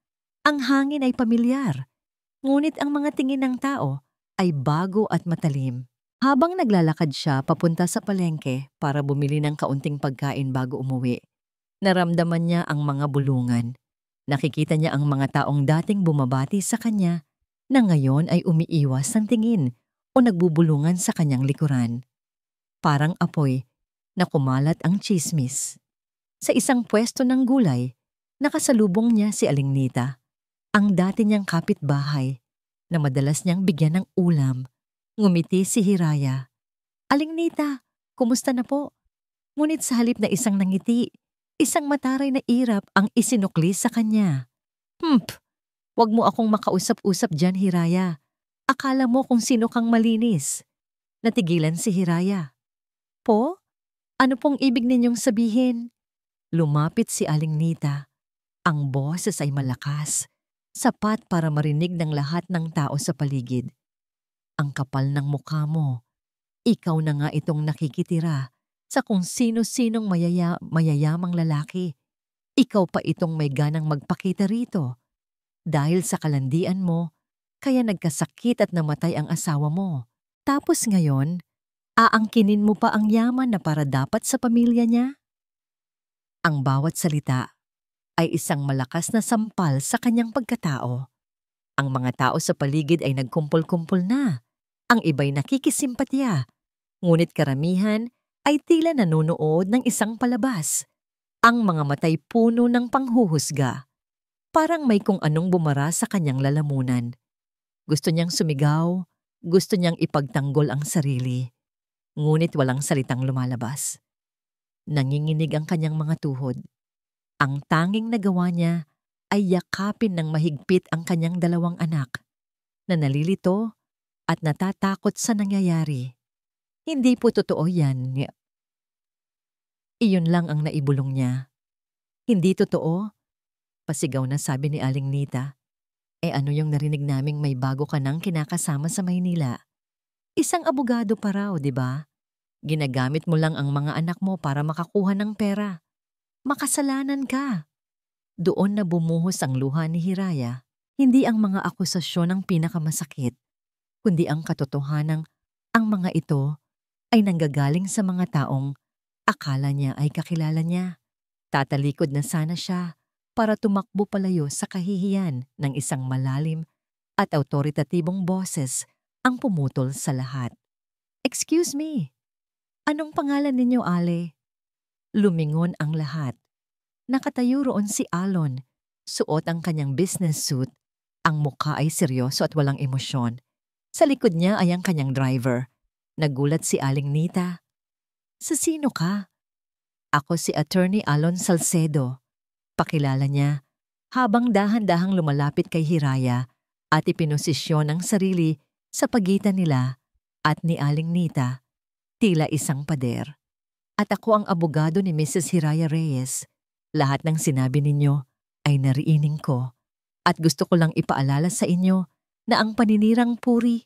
Ang hangin ay pamilyar, ngunit ang mga tingin ng tao ay bago at matalim. Habang naglalakad siya papunta sa palengke para bumili ng kaunting pagkain bago umuwi, naramdaman niya ang mga bulungan. Nakikita niya ang mga taong dating bumabati sa kanya na ngayon ay umiiwas ng tingin o nagbubulungan sa kanyang likuran. Parang apoy na kumalat ang tsismis. Sa isang pwesto ng gulay, nakasalubong niya si Aling Nita, ang dati niyang kapitbahay na madalas niyang bigyan ng ulam. Ngumiti si Hiraya. Aling Nita, kumusta na po? Ngunit sa halip na isang nangiti, isang mataray na irap ang isinukli sa kanya. Wag mo akong makausap-usap dyan, Hiraya. Akala mo kung sino kang malinis. Natigilan si Hiraya. Po? Ano pong ibig ninyong sabihin? Lumapit si Aling Nita. Ang boses ay malakas, sapat para marinig ng lahat ng tao sa paligid. Ang kapal ng mukha mo. Ikaw na nga itong nakikitira sa kung sino-sinong mayayamang lalaki. Ikaw pa itong may ganang magpakita rito. Dahil sa kalandian mo, kaya nagkasakit at namatay ang asawa mo. Tapos ngayon, aangkinin mo pa ang yaman na para dapat sa pamilya niya? Ang bawat salita ay isang malakas na sampal sa kanyang pagkatao. Ang mga tao sa paligid ay nagkumpol-kumpol na. Ang iba'y nakikisimpatya. Ngunit karamihan ay tila nanonood ng isang palabas. Ang mga matay puno ng panghuhusga. Parang may kung anong bumara sa kanyang lalamunan. Gusto niyang sumigaw, gusto niyang ipagtanggol ang sarili. Ngunit walang salitang lumalabas. Nanginginig ang kanyang mga tuhod. Ang tanging nagawa niya ay yakapin ng mahigpit ang kanyang dalawang anak na nalilito at natatakot sa nangyayari. Hindi po totoo yan. Iyon lang ang naibulong niya. Hindi totoo? Pasigaw na sabi ni Aling Nita. Ano yung narinig naming may bago ka nang kinakasama sa Maynila? Isang abogado pa raw, di ba? Ginagamit mo lang ang mga anak mo para makakuha ng pera. Makasalanan ka. Doon na bumuhos ang luha ni Hiraya. Hindi ang mga akusasyon ang pinakamasakit, kundi ang katotohanang ang mga ito ay nanggagaling sa mga taong akala niya ay kakilala niya. Tatalikod na sana siya para tumakbo palayo sa kahihiyan ng isang malalim at awtoritatibong boses ang pumutol sa lahat. Excuse me, anong pangalan ninyo, Ale? Lumingon ang lahat. Nakatayo roon si Alon, suot ang kanyang business suit. Ang mukha ay seryoso at walang emosyon. Sa likod niya ay ang kanyang driver. Nagulat si Aling Nita. Sa sino ka? Ako si Attorney Alon Salcedo. Pakilala niya habang dahan-dahang lumalapit kay Hiraya at ipinosisyon ang sarili sa pagitan nila at ni Aling Nita, tila isang pader. At ako ang abogado ni Mrs. Hiraya Reyes. Lahat ng sinabi ninyo ay nariining ko at gusto ko lang ipaalala sa inyo na ang paninirang puri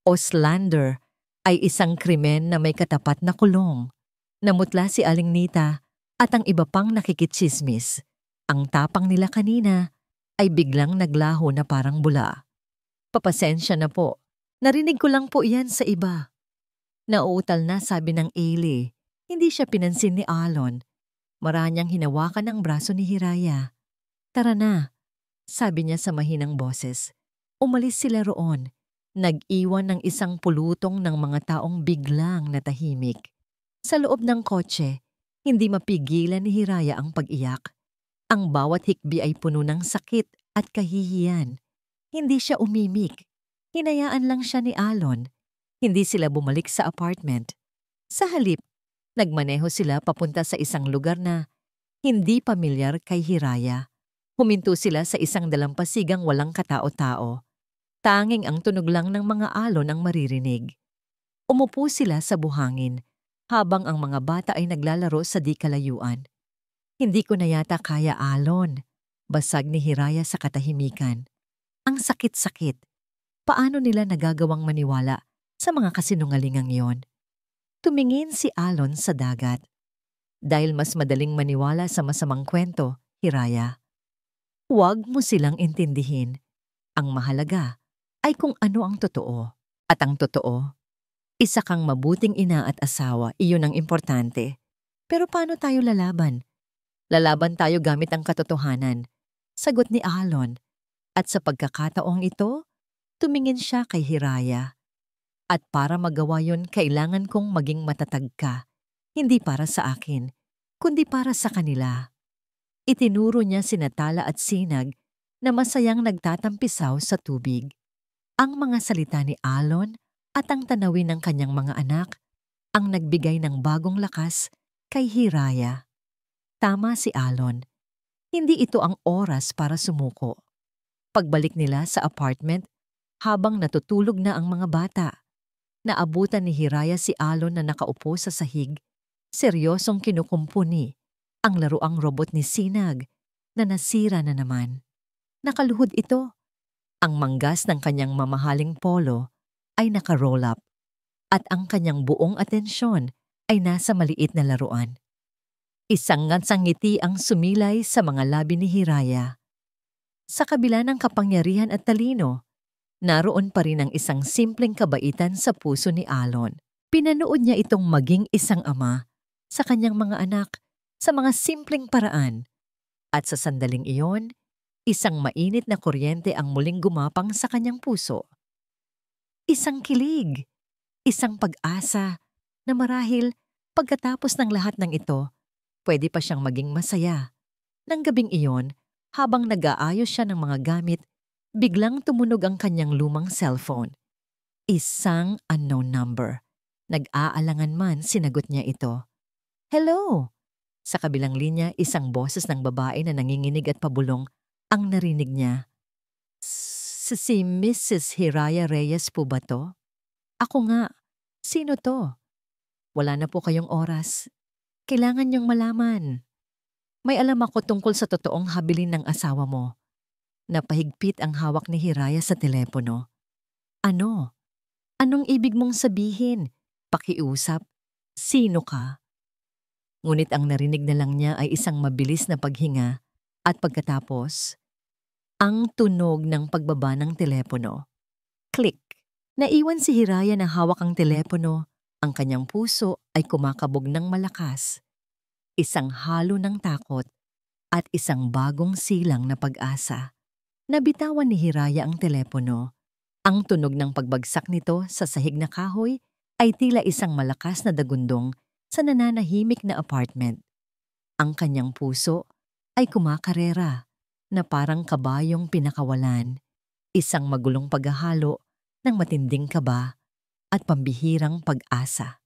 o slander ay isang krimen na may katapat na kulong. Namutla si Aling Nita at ang iba pang nakikitsismis. Ang tapang nila kanina ay biglang naglaho na parang bula. Papasensya na po. Narinig ko lang po iyan sa iba. Nauutal na, sabi ng Ailey. Hindi siya pinansin ni Alon. Maranyang hinawakan ang braso ni Hiraya. Tara na, sabi niya sa mahinang boses. Umalis sila roon. Nag-iwan ng isang pulutong ng mga taong biglang natahimik. Sa loob ng kotse, hindi mapigilan ni Hiraya ang pag-iyak. Ang bawat hikbi ay puno ng sakit at kahihiyan. Hindi siya umimik. Hinayaan lang siya ni Alon. Hindi sila bumalik sa apartment. Sa halip, nagmaneho sila papunta sa isang lugar na hindi pamilyar kay Hiraya. Huminto sila sa isang dalampasigang walang katao-tao. Tanging ang tunog lang ng mga alon ang maririnig. Umupo sila sa buhangin habang ang mga bata ay naglalaro sa di kalayuan. Hindi ko na yata kaya, Alon. Basag ni Hiraya sa katahimikan. Ang sakit-sakit. Paano nila nagagawang maniwala sa mga kasinungalingang yon? Tumingin si Alon sa dagat. Dahil mas madaling maniwala sa masamang kwento, Hiraya. Huwag mo silang intindihin. Ang mahalaga ay kung ano ang totoo. At ang totoo, isa kang mabuting ina at asawa, iyon ang importante. Pero paano tayo lalaban? Lalaban tayo gamit ang katotohanan, sagot ni Alon. At sa pagkakataong ito, tumingin siya kay Hiraya. At para magawa yon, kailangan kong maging matatag ka. Hindi para sa akin, kundi para sa kanila. Itinuro niya sina Tala at Sinag na masayang nagtatampisaw sa tubig. Ang mga salita ni Alon at ang tanawin ng kanyang mga anak ang nagbigay ng bagong lakas kay Hiraya. Tama si Alon. Hindi ito ang oras para sumuko. Pagbalik nila sa apartment, habang natutulog na ang mga bata, naabutan ni Hiraya si Alon na nakaupo sa sahig, seryosong kinukumpuni ang laruang robot ni Sinag na nasira na naman. Nakaluhod ito. Ang manggas ng kanyang mamahaling polo ay naka-roll up at ang kanyang buong atensyon ay nasa maliit na laruan. Isang ngiti ang sumilay sa mga labi ni Hiraya. Sa kabila ng kapangyarihan at talino, naroon pa rin ang isang simpleng kabaitan sa puso ni Alon. Pinanood niya itong maging isang ama sa kanyang mga anak sa mga simpleng paraan. At sa sandaling iyon, isang mainit na kuryente ang muling gumapang sa kanyang puso. Isang kilig, isang pag-asa na marahil pagkatapos ng lahat ng ito, pwede pa siyang maging masaya. Nang gabing iyon, habang nag-aayos siya ng mga gamit, biglang tumunog ang kanyang lumang cellphone. Isang unknown number. Nag-aalangan man, sinagot niya ito. Hello! Sa kabilang linya, isang boses ng babae na nanginginig at pabulong ang narinig niya. Si Mrs. Hiraya Reyes po ba to? Ako nga. Sino to? Wala na po kayong oras. Kailangan niyong malaman. May alam ako tungkol sa totoong habilin ng asawa mo. Napahigpit ang hawak ni Hiraya sa telepono. Ano? Anong ibig mong sabihin? Pakiusap? Sino ka? Ngunit ang narinig na lang niya ay isang mabilis na paghinga at pagkatapos, ang tunog ng pagbaba ng telepono. Click! Naiwan si Hiraya na hawak ang telepono. Ang kanyang puso ay kumakabog ng malakas. Isang halo ng takot at isang bagong silang na pag-asa. Nabitawan ni Hiraya ang telepono. Ang tunog ng pagbagsak nito sa sahig na kahoy ay tila isang malakas na dagundong sa nananahimik na apartment. Ang kanyang puso ay kumakarera na parang kabayong pinakawalan, isang magulong paghahalo ng matinding kaba at pambihirang pag-asa.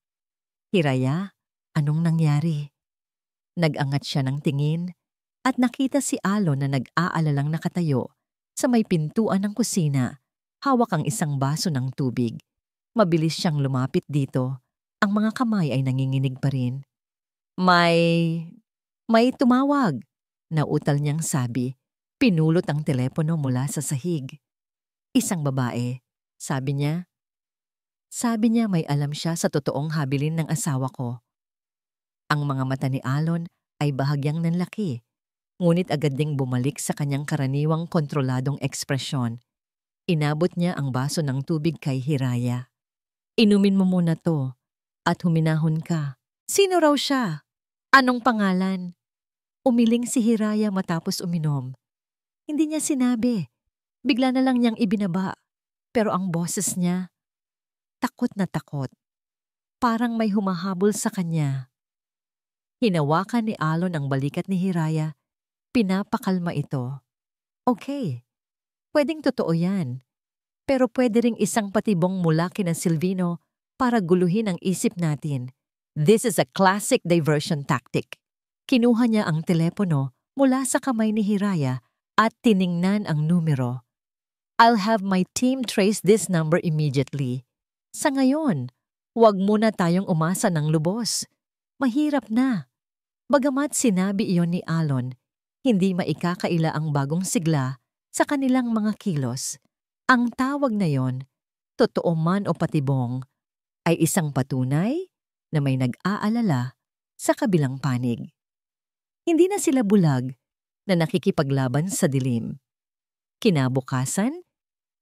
Hiraya, Anong nangyari? Nag-angat siya ng tingin at nakita si Alon na nag-aalalang nakatayo sa may pintuan ng kusina, hawak ang isang baso ng tubig. Mabilis siyang lumapit dito. Ang mga kamay ay nanginginig pa rin. May tumawag, nautal niyang sabi. Pinulot ang telepono mula sa sahig. Isang babae, sabi niya. Sabi niya may alam siya sa totoong habilin ng asawa ko. Ang mga mata ni Alon ay bahagyang nanlaki, ngunit agad ding bumalik sa kanyang karaniwang kontroladong ekspresyon. Inabot niya ang baso ng tubig kay Hiraya. Inumin mo muna to at huminahon ka. Sino raw siya? Anong pangalan? Umiling si Hiraya matapos uminom. Hindi niya sinabi. Bigla na lang niyang ibinaba. Pero ang boses niya, takot na takot. Parang may humahabol sa kanya. Hinawakan ni Alon ang balikat ni Hiraya. Pinapakalma ito. Okay, pwedeng totoo yan. Pero pwede ring isang patibong mula kina Silvino para guluhin ang isip natin. This is a classic diversion tactic. Kinuha niya ang telepono mula sa kamay ni Hiraya at tiningnan ang numero. I'll have my team trace this number immediately. Sa ngayon, huwag muna tayong umasa ng lubos. Mahirap na. Bagamat sinabi iyon ni Alon, hindi maikakaila ang bagong sigla sa kanilang mga kilos. Ang tawag na yon, totoo man o patibong, ay isang patunay na may nag-aalala sa kabilang panig. Hindi na sila bulag na nakikipaglaban sa dilim. Kinabukasan,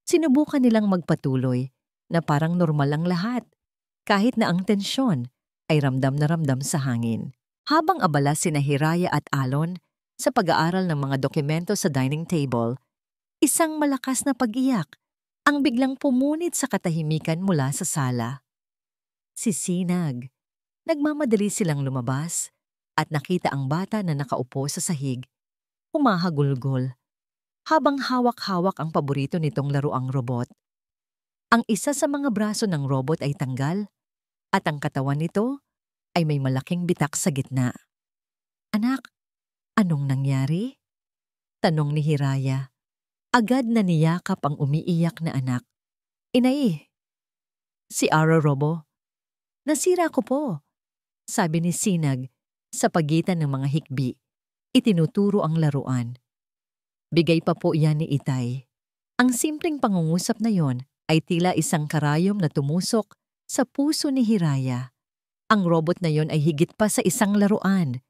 sinubukan nilang magpatuloy na parang normal ang lahat, kahit na ang tensyon ay ramdam na ramdam sa hangin. Habang abala sina Hiraya at Alon sa pag-aaral ng mga dokumento sa dining table, isang malakas na pag-iyak ang biglang pumunit sa katahimikan mula sa sala. Si Sinag. Nagmamadali silang lumabas at nakita ang bata na nakaupo sa sahig. Humahagulgol, habang hawak-hawak ang paborito nitong laruang robot. Ang isa sa mga braso ng robot ay tanggal at ang katawan nito ay may malaking bitak sa gitna. Anak, anong nangyari? Tanong ni Hiraya. Agad na niyakap ang umiiyak na anak. Inay, si Ara Robo. Nasira ko po, sabi ni Sinag sa pagitan ng mga hikbi. Itinuturo ang laruan. Bigay pa po iyan ni Itay. Ang simpleng pangungusap na yon ay tila isang karayom na tumusok sa puso ni Hiraya. Ang robot na yon ay higit pa sa isang laruan.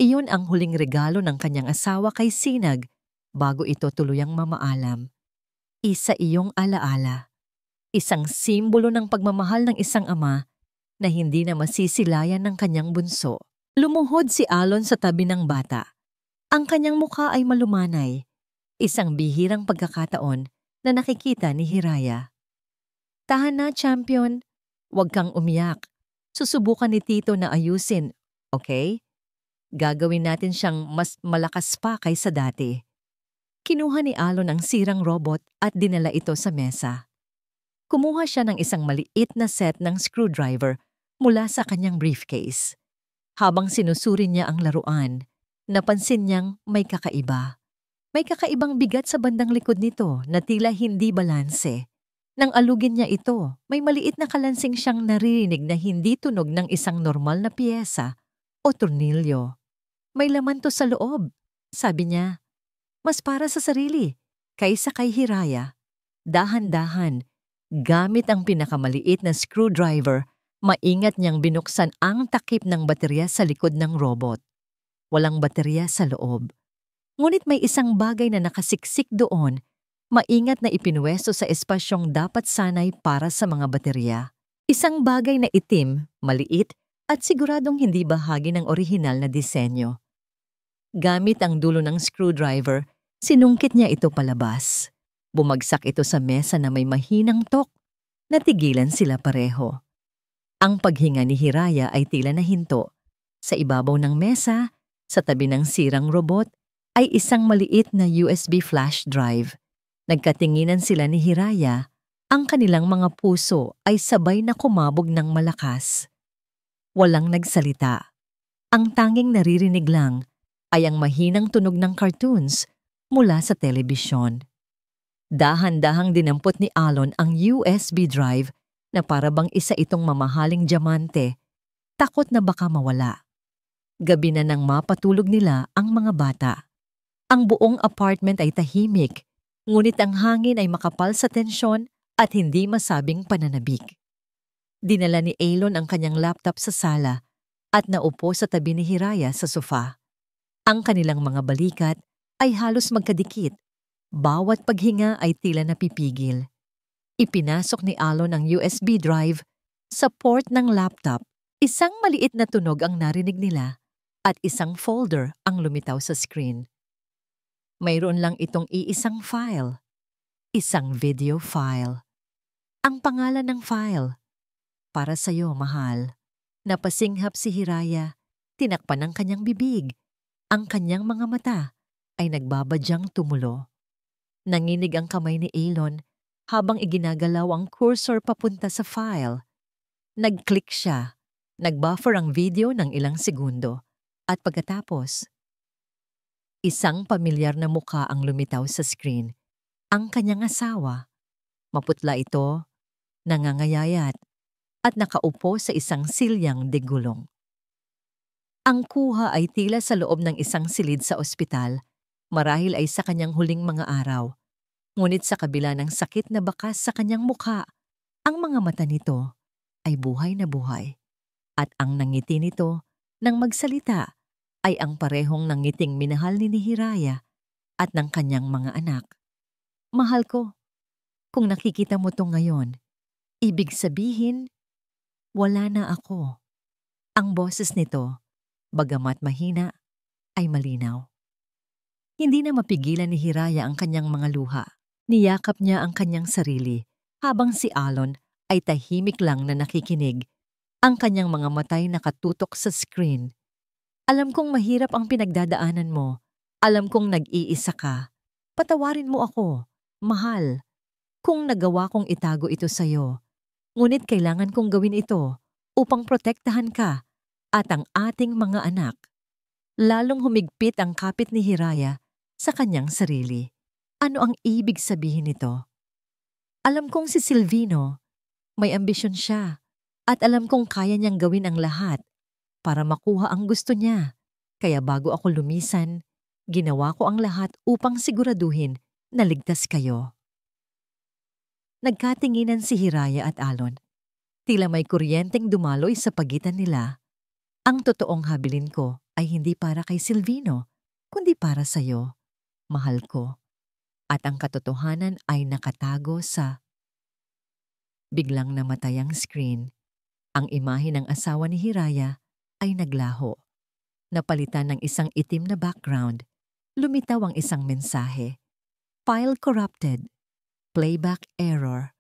Iyon ang huling regalo ng kanyang asawa kay Sinag bago ito tuluyang mamaalam. Isa iyong alaala. Isang simbolo ng pagmamahal ng isang ama na hindi na masisilayan ng kanyang bunso. Lumuhod si Alon sa tabi ng bata. Ang kanyang mukha ay malumanay. Isang bihirang pagkakataon na nakikita ni Hiraya. Tahan na, champion. Huwag kang umiyak. Susubukan ni Tito na ayusin, okay? Gagawin natin siyang mas malakas pa kaysa dati. Kinuha ni Alon ang sirang robot at dinala ito sa mesa. Kumuha siya ng isang maliit na set ng screwdriver mula sa kanyang briefcase. Habang sinusuri niya ang laruan, napansin niyang may kakaiba. May kakaibang bigat sa bandang likod nito na tila hindi balanse. Nang alugin niya ito, may maliit na kalansing siyang naririnig na hindi tunog ng isang normal na piyesa o tornilyo. May laman to sa loob, sabi niya. Mas para sa sarili, kaysa kay Hiraya. Dahan-dahan, gamit ang pinakamaliit na screwdriver, maingat niyang binuksan ang takip ng baterya sa likod ng robot. Walang baterya sa loob. Ngunit may isang bagay na nakasiksik doon, maingat na ipinuwesto sa espasyong dapat sanay para sa mga baterya. Isang bagay na itim, maliit, at siguradong hindi bahagi ng orihinal na disenyo. Gamit ang dulo ng screwdriver, sinungkit niya ito palabas. Bumagsak ito sa mesa na may mahinang tok. Natigilan sila pareho. Ang paghinga ni Hiraya ay tila nahinto. Sa ibabaw ng mesa, sa tabi ng sirang robot, ay isang maliit na USB flash drive. Nagkatinginan sila ni Hiraya, ang kanilang mga puso ay sabay na kumabog ng malakas. Walang nagsalita. Ang tanging naririnig lang ay ang mahinang tunog ng cartoons mula sa telebisyon. Dahan-dahang dinampot ni Alon ang USB drive na para bang isa itong mamahaling diamante, takot na baka mawala. Gabi na nang mapatulog nila ang mga bata. Ang buong apartment ay tahimik, ngunit ang hangin ay makapal sa tensyon at hindi masabing pananabik. Dinala ni Alon ang kanyang laptop sa sala at naupo sa tabi ni Hiraya sa sofa. Ang kanilang mga balikat ay halos magkadikit. Bawat paghinga ay tila napipigil. Ipinasok ni Alon ang USB drive sa port ng laptop. Isang maliit na tunog ang narinig nila at isang folder ang lumitaw sa screen. Mayroon lang itong iisang file. Isang video file. Ang pangalan ng file, "Para sa'yo, mahal." Napasinghap si Hiraya, tinakpan ang kanyang bibig. Ang kanyang mga mata ay nagbabadyang tumulo. Nanginig ang kamay ni Alon habang iginagalaw ang cursor papunta sa file. Nag-click siya. Nag-buffer ang video ng ilang segundo. At pagkatapos, isang pamilyar na mukha ang lumitaw sa screen. Ang kanyang asawa. Maputla ito, nangangayayat, at nakaupo sa isang silyang de gulong. Ang kuha ay tila sa loob ng isang silid sa ospital, marahil ay sa kanyang huling mga araw. Ngunit sa kabila ng sakit na bakas sa kanyang mukha, ang mga mata nito ay buhay na buhay. At ang nangiti nito nang magsalita ay ang parehong nangiting minahal ni Hiraya at ng kanyang mga anak. "Mahal ko, kung nakikita mo to ngayon, ibig sabihin, wala na ako." Ang boses nito, bagamat mahina, ay malinaw. Hindi na mapigilan ni Hiraya ang kanyang mga luha. Niyakap niya ang kanyang sarili, habang si Alon ay tahimik lang na nakikinig. Ang kanyang mga matay nakatutok sa screen. "Alam kong mahirap ang pinagdadaanan mo. Alam kong nag-iisa ka. Patawarin mo ako, mahal. Kung nagawa kong itago ito sa'yo. Ngunit kailangan kong gawin ito upang protektahan ka at ang ating mga anak." Lalong humigpit ang kapit ni Hiraya sa kanyang sarili. Ano ang ibig sabihin nito? "Alam kong si Silvino, may ambisyon siya, at alam kong kaya niyang gawin ang lahat para makuha ang gusto niya. Kaya bago ako lumisan, ginawa ko ang lahat upang siguraduhin na ligtas kayo." Nagkatinginan si Hiraya at Alon. Tila may kuryenteng dumaloy sa pagitan nila. "Ang totoong habilin ko ay hindi para kay Silvino, kundi para sa'yo, mahal ko. At ang katotohanan ay nakatago sa..." Biglang namatay ang screen. Ang imahe ng asawa ni Hiraya ay naglaho. Napalitan ng isang itim na background. Lumitaw ang isang mensahe. "File corrupted. Playback error."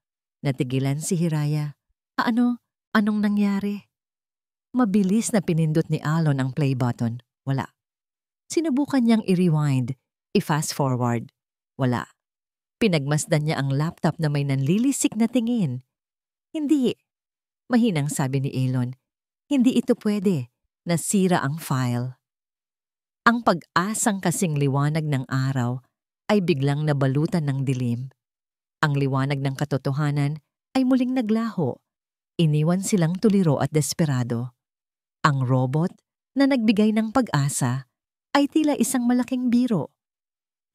Natigilan si Hiraya. Anong nangyari? Mabilis na pinindot ni Alon ang play button. Wala. Sinubukan niyang i-rewind, i-fast forward. Wala. Pinagmasdan niya ang laptop na may nanlilisik na tingin. "Hindi." Mahinang sabi ni Alon. "Hindi ito pwede. Nasira ang file." Ang pag-asang kasing liwanag ng araw ay biglang nabalutan ng dilim. Ang liwanag ng katotohanan ay muling naglaho. Iniwan silang tuliro at desperado. Ang robot na nagbigay ng pag-asa ay tila isang malaking biro.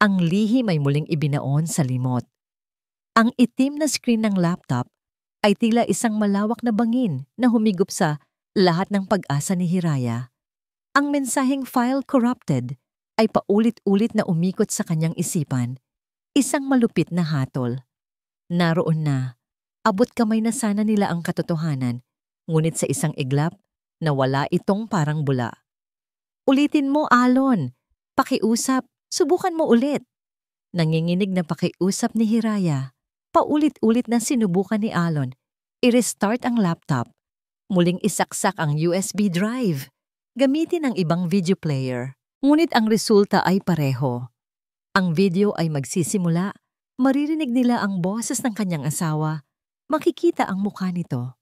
Ang lihim ay muling ibinaon sa limot. Ang itim na screen ng laptop ay tila isang malawak na bangin na humigop sa lahat ng pag-asa ni Hiraya. Ang mensaheng "file corrupted" ay paulit-ulit na umikot sa kanyang isipan. Isang malupit na hatol. Naroon na, abot kamay na sana nila ang katotohanan, ngunit sa isang iglap, nawala itong parang bula. "Ulitin mo, Alon. Pakiusap. Subukan mo ulit." Nanginginig na pakiusap ni Hiraya. Paulit-ulit na sinubukan ni Alon. I-restart ang laptop. Muling isaksak ang USB drive. Gamitin ang ibang video player. Ngunit ang resulta ay pareho. Ang video ay magsisimula. Maririnig nila ang boses ng kanyang asawa. Makikita ang mukha nito.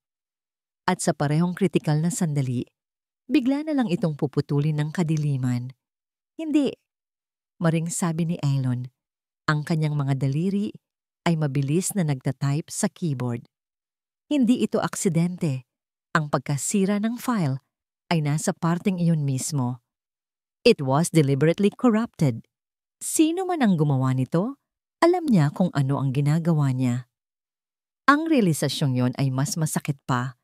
At sa parehong kritikal na sandali, bigla na lang itong puputulin ng kadiliman. Hindi, maring sabi ni Elon. Ang kanyang mga daliri ay mabilis na nagtatype sa keyboard. Hindi ito aksidente. Ang pagkasira ng file ay nasa parteng iyon mismo. It was deliberately corrupted. Sino man ang gumawa nito, alam niya kung ano ang ginagawa niya. Ang realisasyong yon ay mas masakit pa.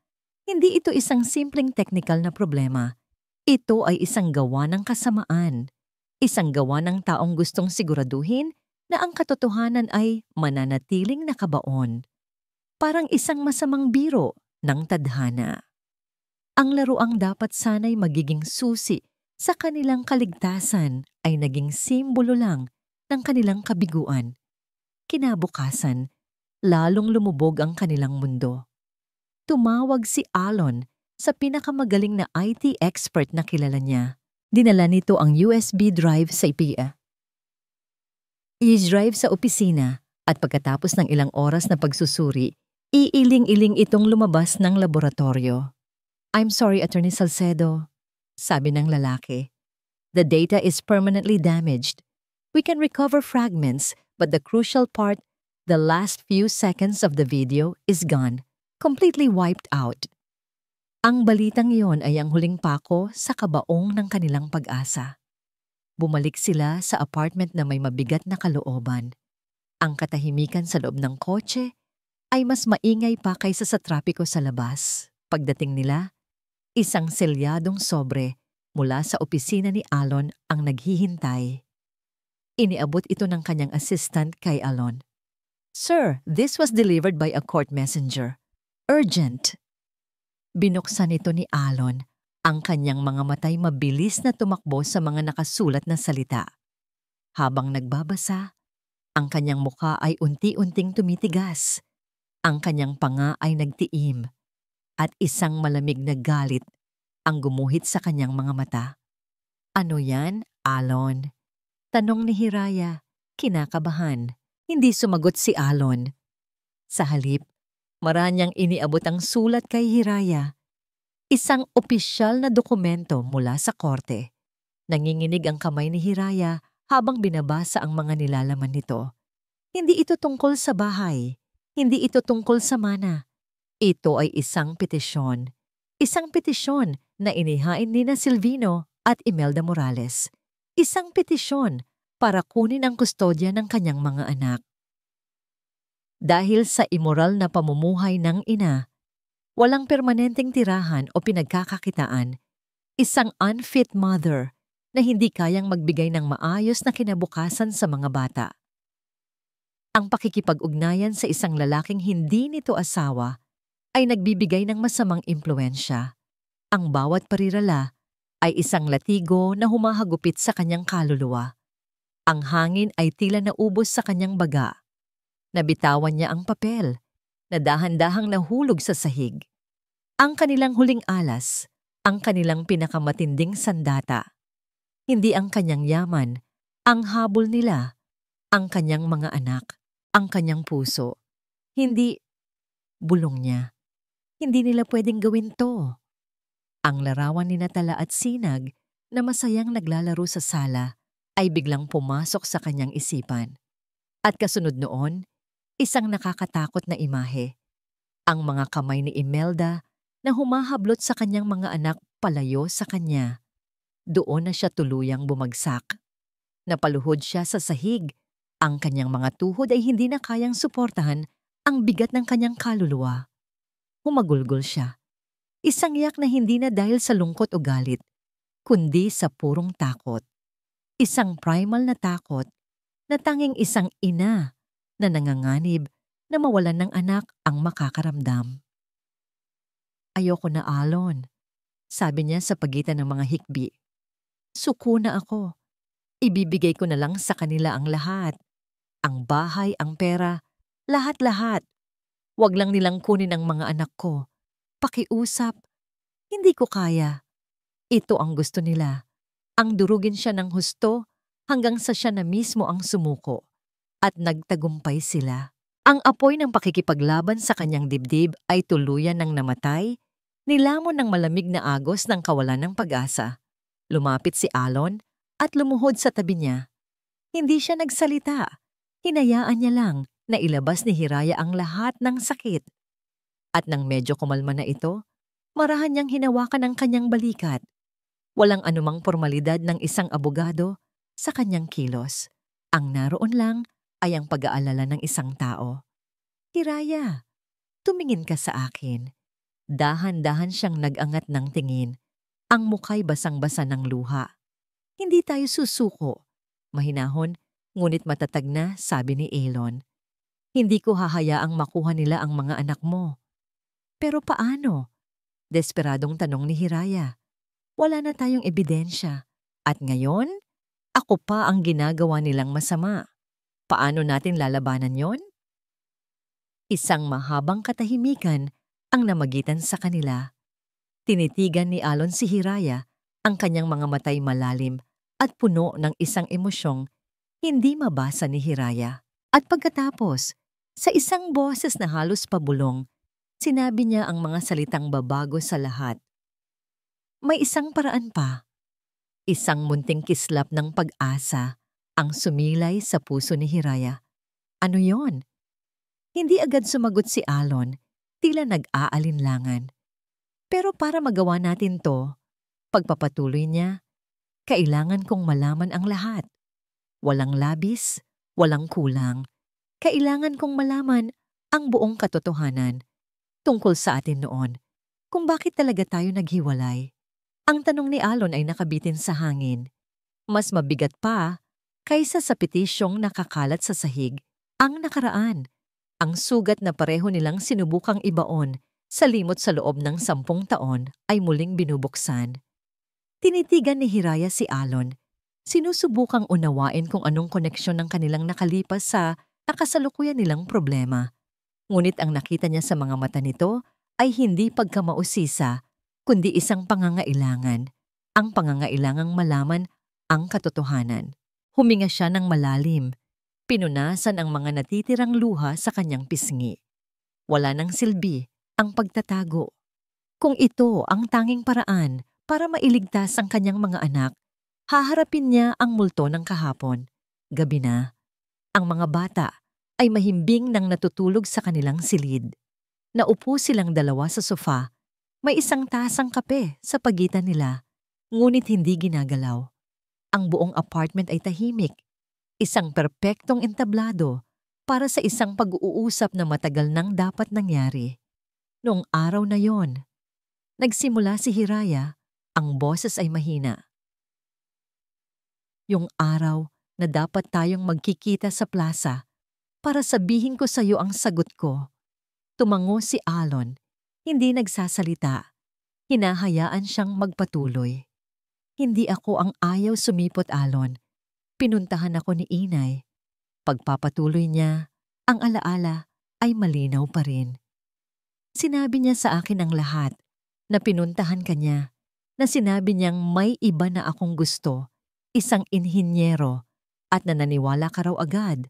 Hindi ito isang simpleng technical na problema. Ito ay isang gawa ng kasamaan. Isang gawa ng taong gustong siguraduhin na ang katotohanan ay mananatiling nakabaon. Parang isang masamang biro ng tadhana. Ang laruang dapat sana'y magiging susi sa kanilang kaligtasan ay naging simbolo lang ng kanilang kabiguan. Kinabukasan, lalong lumubog ang kanilang mundo. Tumawag si Alon sa pinakamagaling na IT expert na kilala niya. Dinala nito ang USB drive sa IPA. I-drive sa opisina at pagkatapos ng ilang oras na pagsusuri, iiling-iling itong lumabas ng laboratorio. "I'm sorry, Attorney Salcedo," sabi ng lalaki. "The data is permanently damaged. We can recover fragments, but the crucial part, the last few seconds of the video, is gone, completely wiped out." Ang balitang iyon ay ang huling pako sa kabaong ng kanilang pag-asa. Bumalik sila sa apartment na may mabigat na kalooban. Ang katahimikan sa loob ng kotse ay mas maingay pa kaysa sa trapiko sa labas. Pagdating nila, isang selyadong sobre mula sa opisina ni Alon ang naghihintay. Iniabot ito ng kanyang assistant kay Alon. "Sir, this was delivered by a court messenger. Urgent." Binuksan ito ni Alon. Ang kanyang mga matay mabilis na tumakbo sa mga nakasulat na salita. Habang nagbabasa, ang kanyang mukha ay unti-unting tumitigas. Ang kanyang panga ay nagtiim. At isang malamig na galit ang gumuhit sa kanyang mga mata. "Ano yan, Alon?" Tanong ni Hiraya, kinakabahan. Hindi sumagot si Alon. Sa halip, maranyang iniabot ang sulat kay Hiraya. Isang opisyal na dokumento mula sa korte. Nanginginig ang kamay ni Hiraya habang binabasa ang mga nilalaman nito. Hindi ito tungkol sa bahay. Hindi ito tungkol sa mana. Ito ay isang petisyon. Isang petisyon na inihain ni na Silvino at Imelda Morales. Isang petisyon para kunin ang kustodya ng kanyang mga anak. Dahil sa immoral na pamumuhay ng ina, walang permanenteng tirahan o pinagkakakitaan, isang unfit mother na hindi kayang magbigay ng maayos na kinabukasan sa mga bata. Ang pakikipag-ugnayan sa isang lalaking hindi nito asawa ay nagbibigay ng masamang impluensya. Ang bawat parirala ay isang latigo na humahagupit sa kanyang kaluluwa. Ang hangin ay tila naubos sa kanyang baga. Nabitawan niya ang papel na dahan-dahang nahulog sa sahig. Ang kanilang huling alas, ang kanilang pinakamatinding sandata. Hindi ang kanyang yaman, ang habol nila, ang kanyang mga anak, ang kanyang puso. Hindi, bulong niya. Hindi nila pwedeng gawin to. Ang larawan ni Natala at Sinag na masayang naglalaro sa sala ay biglang pumasok sa kanyang isipan. At kasunod noon, isang nakakatakot na imahe. Ang mga kamay ni Imelda na humahablot sa kanyang mga anak palayo sa kanya. Doon na siya tuluyang bumagsak. Napaluhod siya sa sahig. Ang kanyang mga tuhod ay hindi na kayang suportahan ang bigat ng kanyang kaluluwa. Humagulgol siya. Isang iyak na hindi na dahil sa lungkot o galit, kundi sa purong takot. Isang primal na takot na tanging isang ina na nanganganib na mawalan ng anak ang makakaramdam. "Ayoko na, Alon," sabi niya sa pagitan ng mga hikbi. "Suko na ako. Ibibigay ko na lang sa kanila ang lahat. Ang bahay, ang pera, lahat-lahat. Huwag lang nilang kunin ang mga anak ko. Pakiusap. Hindi ko kaya. Ito ang gusto nila. Ang durugin siya ng husto hanggang sa siya na mismo ang sumuko. At nagtagumpay sila. Ang apoy ng pakikipaglaban sa kanyang dibdib ay tuluyan ng namatay Nilamon ng malamig na agos ng kawalan ng pag-asa. Lumapit si Alon at lumuhod sa tabi niya. Hindi siya nagsalita. Hinayaan niya lang na ilabas ni Hiraya ang lahat ng sakit. At nang medyo kumalma na ito, marahan niyang hinawakan ang kanyang balikat. Walang anumang formalidad ng isang abogado sa kanyang kilos. Ang naroon lang ay ang pag-aalala ng isang tao. Hiraya, tumingin ka sa akin. Dahan-dahan siyang nag-angat ng tingin. Ang muka'y basang-basa ng luha. Hindi tayo susuko. Mahinahon, ngunit matatag na, sabi ni Elon. Hindi ko hahayaang makuha nila ang mga anak mo. Pero paano? Desperadong tanong ni Hiraya. Wala na tayong ebidensya. At ngayon, ako pa ang ginagawa nilang masama. Paano natin lalabanan yon? Isang mahabang katahimikan ang namagitan sa kanila. Tinitigan ni Alon si Hiraya, ang kanyang mga matay malalim at puno ng isang emosyong hindi mabasa ni Hiraya. At pagkatapos, sa isang boses na halos pabulong, sinabi niya ang mga salitang babago sa lahat. May isang paraan pa. Isang munting kislap ng pag-asa ang sumilay sa puso ni Hiraya. Ano yon? Hindi agad sumagot si Alon, tila nag-aalinlangan. Pero para magawa natin to, pagpapatuloy niya, kailangan kong malaman ang lahat. Walang labis, walang kulang. Kailangan kong malaman ang buong katotohanan tungkol sa atin noon, kung bakit talaga tayo naghiwalay. Ang tanong ni Alon ay nakabitin sa hangin. Mas mabigat pa kaysa sa petisyong nakakalat sa sahig ang nakaraan. Ang sugat na pareho nilang sinubukang ibaon sa limot sa loob ng 10 taon ay muling binubuksan. Tinitigan ni Hiraya si Alon. Sinusubukang unawain kung anong koneksyon ng kanilang nakalipas sa nakasalukuyan nilang problema. Ngunit ang nakita niya sa mga mata nito ay hindi pagkamausisa, kundi isang pangangailangan. Ang pangangailangang malaman ang katotohanan. Huminga siya ng malalim. Pinunasan ang mga natitirang luha sa kanyang pisngi. Wala nang silbi ang pagtatago. Kung ito ang tanging paraan para mailigtas ang kanyang mga anak, haharapin niya ang multo ng kahapon. Gabi na. Ang mga bata ay mahimbing nang natutulog sa kanilang silid. Naupo silang dalawa sa sofa. May isang tasang kape sa pagitan nila, ngunit hindi ginagalaw. Ang buong apartment ay tahimik. Isang perpektong entablado para sa isang pag-uusap na matagal nang dapat nangyari. Noong araw na yon, nagsimula si Hiraya, ang boses ay mahina. Yung araw na dapat tayong magkikita sa plaza para sabihin ko sa iyo ang sagot ko. Tumango si Alon, hindi nagsasalita. Hinahayaan siyang magpatuloy. Hindi ako ang ayaw sumipot, Alon. Pinuntahan ako ni Inay. Pagpapatuloy niya, ang alaala ay malinaw pa rin. Sinabi niya sa akin ang lahat, na pinuntahan ka niya, na sinabi niyang may iba na akong gusto, isang inhinyero, at nananiwala ka raw agad,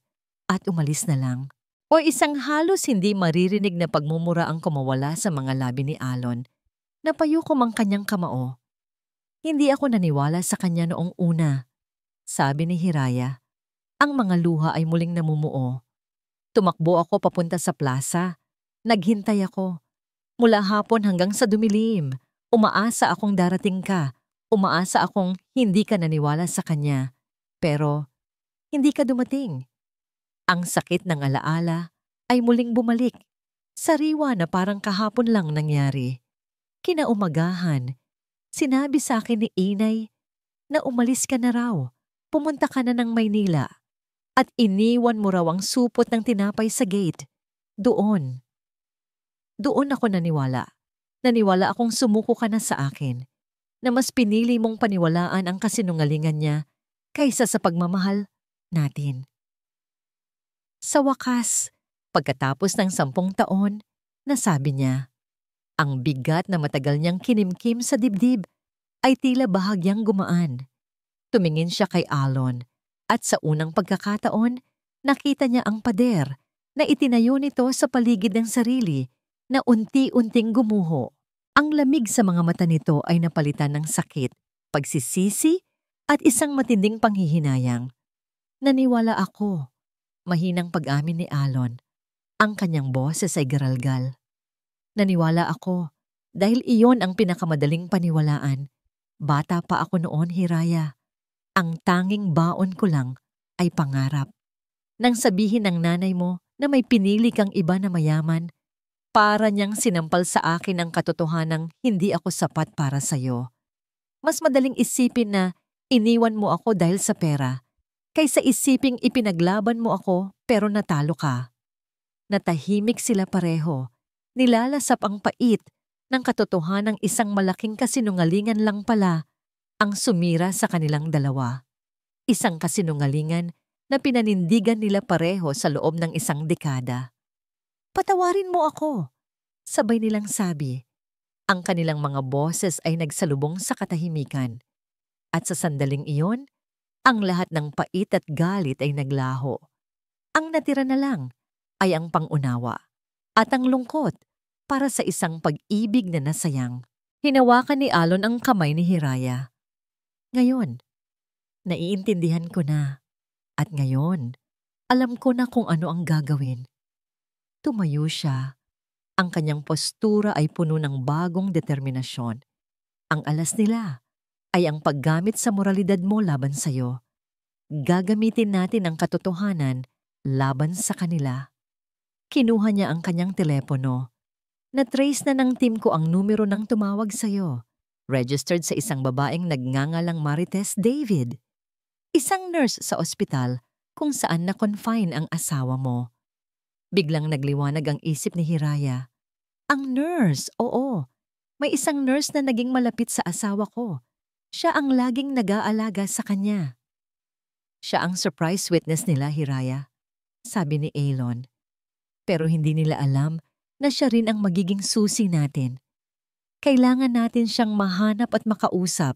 at umalis na lang. O isang halos hindi maririnig na pagmumura ang kumawala sa mga labi ni Alon. Napayuko mang kanyang kamao. Hindi ako naniwala sa kanya noong una. Sabi ni Hiraya, ang mga luha ay muling namumuo. Tumakbo ako papunta sa plaza. Naghintay ako. Mula hapon hanggang sa dumilim. Umaasa akong darating ka. Umaasa akong hindi ka naniwala sa kanya. Pero hindi ka dumating. Ang sakit ng alaala ay muling bumalik. Sariwa na parang kahapon lang nangyari. Kinaumagahan, sinabi sa akin ni Inay na umalis ka na raw. Pumunta ka na ng Maynila at iniwan mo raw ang supot ng tinapay sa gate. Doon ako naniwala. Naniwala akong sumuko ka na sa akin, na mas pinili mong paniwalaan ang kasinungalingan niya kaysa sa pagmamahal natin. Sa wakas, pagkatapos ng 10 taon, nasabi niya, ang bigat na matagal niyang kinimkim sa dibdib ay tila bahagyang gumaan. Tumingin siya kay Alon at sa unang pagkakataon, nakita niya ang pader na itinayo nito sa paligid ng sarili na unti-unting gumuho. Ang lamig sa mga mata nito ay napalitan ng sakit, pagsisisi, at isang matinding panghihinayang. Naniwala ako, mahinang pag-amin ni Alon. Ang kanyang boses ay garalgal. Naniwala ako, dahil iyon ang pinakamadaling paniwalaan. Bata pa ako noon, Hiraya. Ang tanging baon ko lang ay pangarap. Nang sabihin ng nanay mo na may pinili kang iba na mayaman, para niyang sinampal sa akin ang katotohanang hindi ako sapat para sa'yo. Mas madaling isipin na iniwan mo ako dahil sa pera, kaysa isiping ipinaglaban mo ako pero natalo ka. Natahimik sila pareho, nilalasap ang pait ng katotohanang isang malaking kasinungalingan lang pala ang sumira sa kanilang dalawa. Isang kasinungalingan na pinanindigan nila pareho sa loob ng isang dekada. Patawarin mo ako, sabay nilang sabi. Ang kanilang mga boses ay nagsalubong sa katahimikan. At sa sandaling iyon, ang lahat ng pait at galit ay naglaho. Ang natira na lang ay ang pangunawa at ang lungkot para sa isang pag-ibig na nasayang. Hinawakan ni Alon ang kamay ni Hiraya. Ngayon, naiintindihan ko na. At ngayon, alam ko na kung ano ang gagawin. Tumayo siya. Ang kanyang postura ay puno ng bagong determinasyon. Ang alas nila ay ang paggamit sa moralidad mo laban sa'yo. Gagamitin natin ang katotohanan laban sa kanila. Kinuha niya ang kanyang telepono. Na-trace na ng team ko ang numero ng tumawag sa'yo. Registered sa isang babaeng nagngangalang Marites David. Isang nurse sa ospital kung saan na-confine ang asawa mo. Biglang nagliwanag ang isip ni Hiraya. Ang nurse, oo. May isang nurse na naging malapit sa asawa ko. Siya ang laging nag-aalaga sa kanya. Siya ang surprise witness nila, Hiraya, sabi ni Alon. Pero hindi nila alam na siya rin ang magiging susi natin. Kailangan natin siyang mahanap at makausap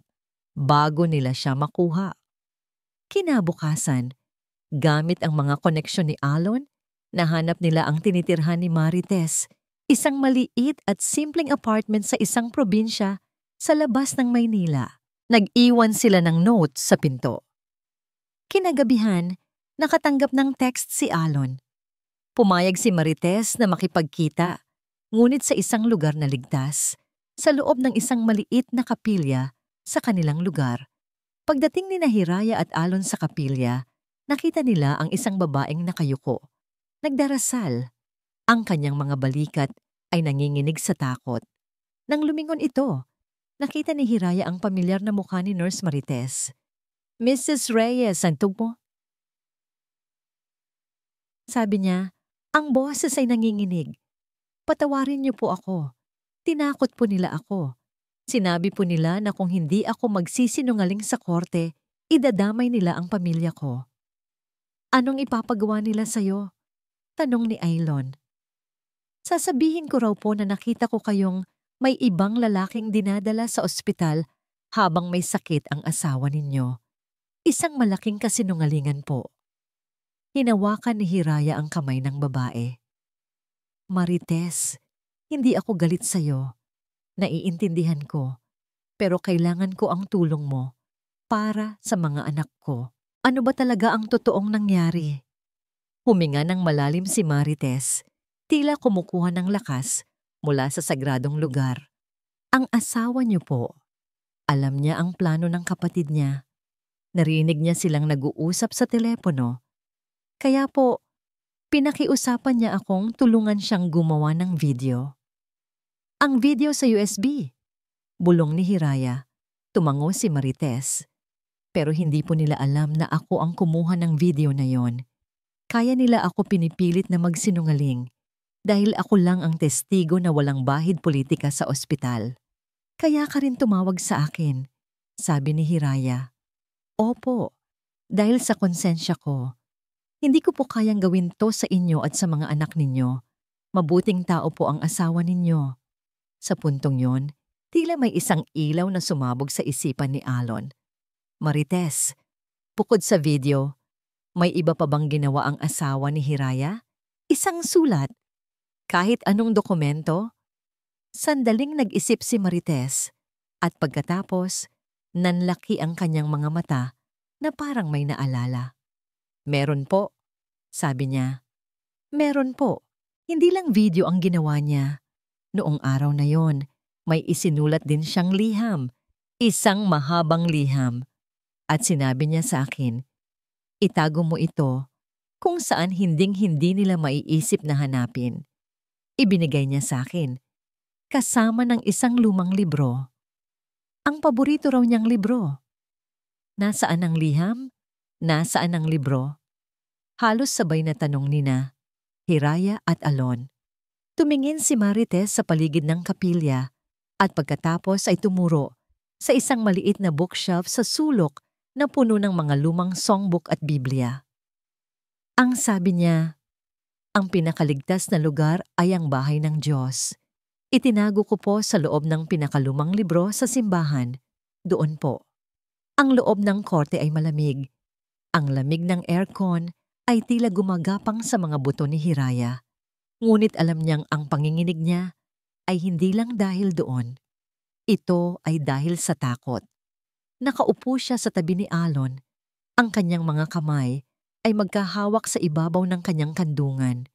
bago nila siya makuha. Kinabukasan, gamit ang mga koneksyon ni Alon, nahanap nila ang tinitirhan ni Marites, isang maliit at simpleng apartment sa isang probinsya sa labas ng Maynila. Nag-iwan sila ng note sa pinto. Kinagabihan, nakatanggap ng text si Alon. Pumayag si Marites na makipagkita, ngunit sa isang lugar na ligtas, sa loob ng isang maliit na kapilya sa kanilang lugar. Pagdating ni Hiraya at Alon sa kapilya, nakita nila ang isang babaeng nakayuko. Nagdarasal. Ang kanyang mga balikat ay nanginginig sa takot. Nang lumingon ito, nakita ni Hiraya ang pamilyar na mukha ni Nurse Marites. Mrs. Reyes, santog mo? Sabi niya, ang boses ay nanginginig. Patawarin niyo po ako. Tinakot po nila ako. Sinabi po nila na kung hindi ako magsisinungaling sa korte, idadamay nila ang pamilya ko. Anong ipapagawa nila sa'yo? Tanong ni Aylon. Sasabihin ko raw po na nakita ko kayong may ibang lalaking dinadala sa ospital habang may sakit ang asawa ninyo. Isang malaking kasinungalingan po. Hinawakan ni Hiraya ang kamay ng babae. Marites, hindi ako galit sa'yo. Naiintindihan ko. Pero kailangan ko ang tulong mo para sa mga anak ko. Ano ba talaga ang totoong nangyari? Huminga ng malalim si Marites, tila kumukuha ng lakas mula sa sagradong lugar. Ang asawa niyo po. Alam niya ang plano ng kapatid niya. Narinig niya silang nag-uusap sa telepono. Kaya po, pinakiusapan niya akong tulungan siyang gumawa ng video. Ang video sa USB. Bulong ni Hiraya. Tumango si Marites. Pero hindi po nila alam na ako ang kumuha ng video na yon. Kaya nila ako pinipilit na magsinungaling dahil ako lang ang testigo na walang bahid politika sa ospital. Kaya ka rin tumawag sa akin, sabi ni Hiraya. Opo, dahil sa konsensya ko. Hindi ko po kayang gawin to sa inyo at sa mga anak ninyo. Mabuting tao po ang asawa ninyo. Sa puntong yon, tila may isang ilaw na sumabog sa isipan ni Alon. Marites, bukod sa video, may iba pa bang ginawa ang asawa ni Hiraya? Isang sulat. Kahit anong dokumento? Sandaling nag-isip si Marites at pagkatapos, nanlaki ang kanyang mga mata na parang may naalala. Meron po, sabi niya. Meron po. Hindi lang video ang ginawa niya. Noong araw na yon, may isinulat din siyang liham, isang mahabang liham. At sinabi niya sa akin, itago mo ito kung saan hinding-hindi nila maiisip na hanapin. Ibinigay niya sa akin, kasama ng isang lumang libro. Ang paborito raw niyang libro. Nasaan ang liham? Nasaan ang libro? Halos sabay na tanong nina, Hiraya at Alon. Tumingin si Marites sa paligid ng kapilya at pagkatapos ay tumuro sa isang maliit na bookshelf sa sulok na puno ng mga lumang songbook at Biblia. Ang sabi niya, ang pinakaligtas na lugar ay ang bahay ng Diyos. Itinago ko po sa loob ng pinakalumang libro sa simbahan. Doon po. Ang loob ng korte ay malamig. Ang lamig ng aircon ay tila gumagapang sa mga buto ni Hiraya. Ngunit alam niyang ang panginginig niya ay hindi lang dahil doon. Ito ay dahil sa takot. Nakaupo siya sa tabi ni Alon. Ang kanyang mga kamay ay magkahawak sa ibabaw ng kanyang kandungan.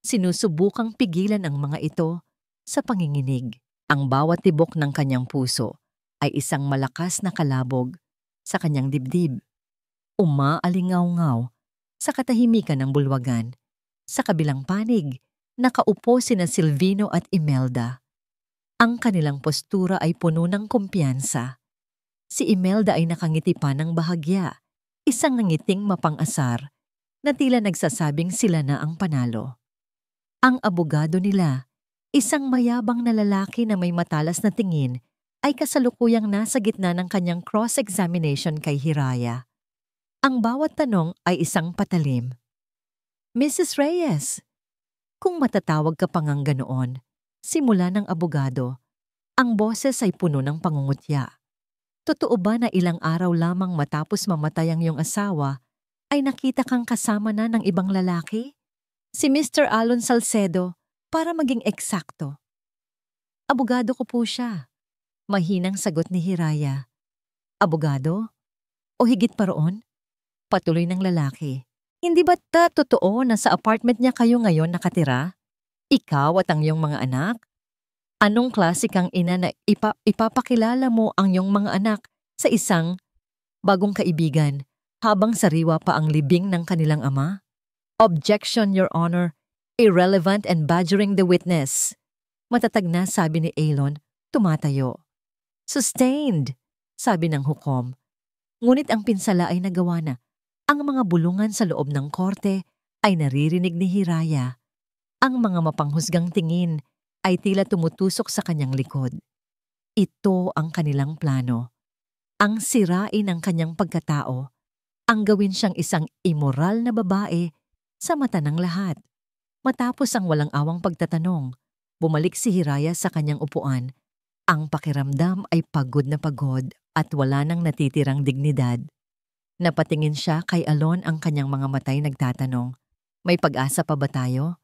Sinusubukang pigilan ang mga ito sa panginginig. Ang bawat tibok ng kanyang puso ay isang malakas na kalabog sa kanyang dibdib. Umaalingaw-ngaw sa katahimikan ng bulwagan. Sa kabilang panig, nakaupo sina Silvino at Imelda. Ang kanilang postura ay puno ng kumpiyansa. Si Imelda ay nakangiti pa ng bahagya, isang nangiting mapang-asar na tila nagsasabing sila na ang panalo. Ang abogado nila, isang mayabang na lalaki na may matalas na tingin, ay kasalukuyang nasa gitna ng kanyang cross-examination kay Hiraya. Ang bawat tanong ay isang patalim. Mrs. Reyes, kung matatawag ka pa ngang ganoon, simula ng abogado, ang boses ay puno ng pangungutya. Totoo ba na ilang araw lamang matapos mamatay ang iyong asawa, ay nakita kang kasama na ng ibang lalaki? Si Mr. Alon Salcedo, para maging eksakto. Abogado ko po siya. Mahinang sagot ni Hiraya. Abogado? O higit pa roon? Patuloy ng lalaki. Hindi ba't totoo na sa apartment niya kayo ngayon nakatira? Ikaw at ang iyong mga anak? Anong klase kang ina na ipapakilala mo ang iyong mga anak sa isang bagong kaibigan habang sariwa pa ang libing ng kanilang ama? Objection, Your Honor. Irrelevant and badgering the witness. Matatag na sabi ni Alon, tumatayo. Sustained, sabi ng hukom. Ngunit ang pinsala ay nagawa na. Ang mga bulungan sa loob ng korte ay naririnig ni Hiraya. Ang mga mapanghusgang tingin ay tila tumutusok sa kanyang likod. Ito ang kanilang plano. Ang sirain ang kanyang pagkatao. Ang gawin siyang isang immoral na babae sa mata ng lahat. Matapos ang walang awang pagtatanong, bumalik si Hiraya sa kanyang upuan. Ang pakiramdam ay pagod na pagod at wala nang natitirang dignidad. Napatingin siya kay Alon, ang kanyang mga matay nagtatanong, may pag-asa pa ba tayo?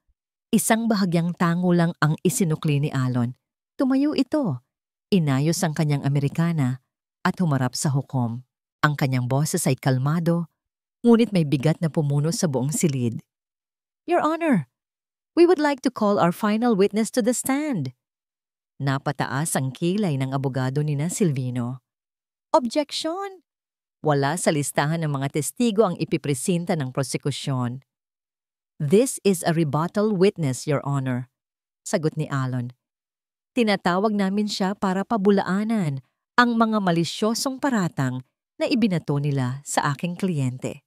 Isang bahagyang tango lang ang isinukli ni Alon. Tumayo ito. Inayos ang kanyang Amerikana at humarap sa hukom. Ang kanyang boses ay kalmado, ngunit may bigat na pumuno sa buong silid. Your Honor, we would like to call our final witness to the stand. Napataas ang kilay ng abogado ni na Silvino. Objection! Wala sa listahan ng mga testigo ang ipipresenta ng prosekusyon. This is a rebuttal witness, Your Honor, sagot ni Alon. Tinatawag namin siya para pabulaanan ang mga malisyosong paratang na ibinato nila sa aking kliyente.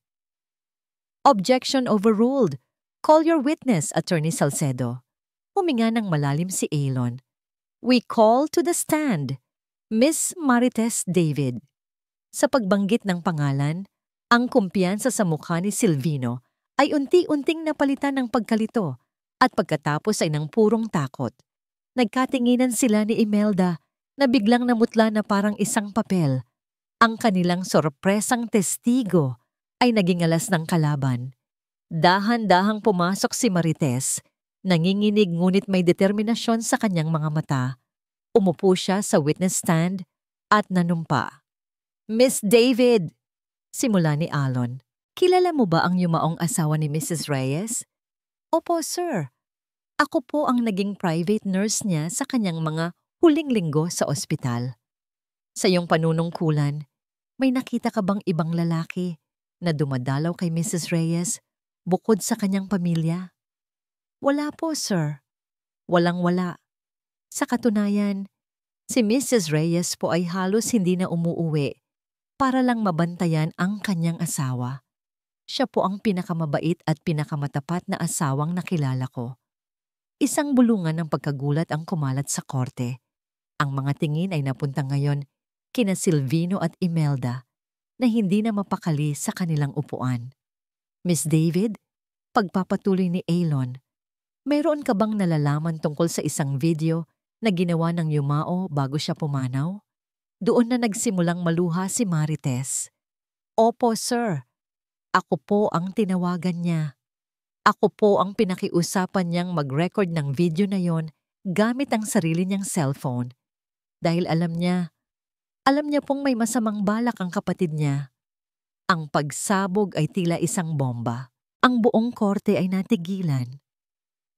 Objection overruled. Call your witness, Attorney Salcedo. Huminga ng malalim si Alon. We call to the stand, Miss Marites David. Sa pagbanggit ng pangalan, ang kumpiyansa sa mukha ni Silvino ay unti-unting napalitan ng pagkalito at pagkatapos ay ng purong takot. Nagkatinginan sila ni Imelda na biglang namutla na parang isang papel. Ang kanilang sorpresang testigo ay naging alas ng kalaban. Dahan-dahang pumasok si Marites Nanginginig ngunit may determinasyon sa kanyang mga mata. Umupo siya sa witness stand at nanumpa. "Miss David," simula ni Alon. "Kilala mo ba ang yumaong asawa ni Mrs. Reyes?" "Opo, sir. Ako po ang naging private nurse niya sa kanyang mga huling linggo sa ospital." "Sa iyong panunungkulan, may nakita ka bang ibang lalaki na dumadalaw kay Mrs. Reyes bukod sa kanyang pamilya?" "Wala po, sir. Walang-wala. Sa katunayan, si Mrs. Reyes po ay halos hindi na umuuwi para lang mabantayan ang kanyang asawa. Siya po ang pinakamabait at pinakamatapat na asawang nakilala ko." Isang bulungan ng pagkagulat ang kumalat sa korte. Ang mga tingin ay napunta ngayon kina Silvino at Imelda na hindi na mapakali sa kanilang upuan. "Miss David," pagpapatuloy ni Alon, "mayroon ka bang nalalaman tungkol sa isang video na ginawa ng yumao bago siya pumanaw?" Doon na nagsimulang maluha si Marites. "Opo, sir. Ako po ang tinawagan niya. Ako po ang pinakiusapan niyang mag-record ng video na yon gamit ang sarili niyang cellphone. Dahil alam niya pong may masamang balak ang kapatid niya." Ang pagsabog ay tila isang bomba. Ang buong korte ay natigilan.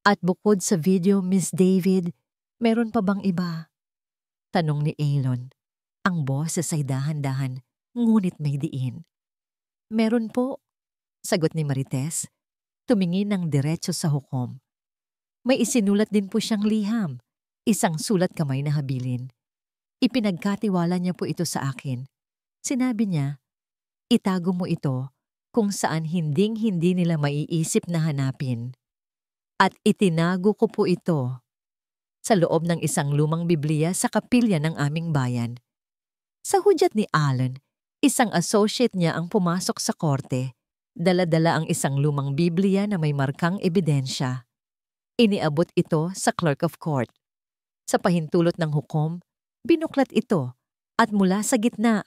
"At bukod sa video, Miss David, meron pa bang iba?" tanong ni Alon. Ang boses ay dahan-dahan, ngunit may diin. "Meron po," sagot ni Marites. Tumingin ng diretso sa hukom. "May isinulat din po siyang liham, isang sulat kamay na habilin. Ipinagkatiwala niya po ito sa akin. Sinabi niya, itago mo ito kung saan hinding-hindi nila maiisip na hanapin. At itinago ko po ito sa loob ng isang lumang Biblia sa kapilya ng aming bayan." Sa hudyat ni Alon, isang associate niya ang pumasok sa korte. Dala-dala ang isang lumang Biblia na may markang ebidensya. Iniabot ito sa clerk of court. Sa pahintulot ng hukom, binuklat ito at mula sa gitna,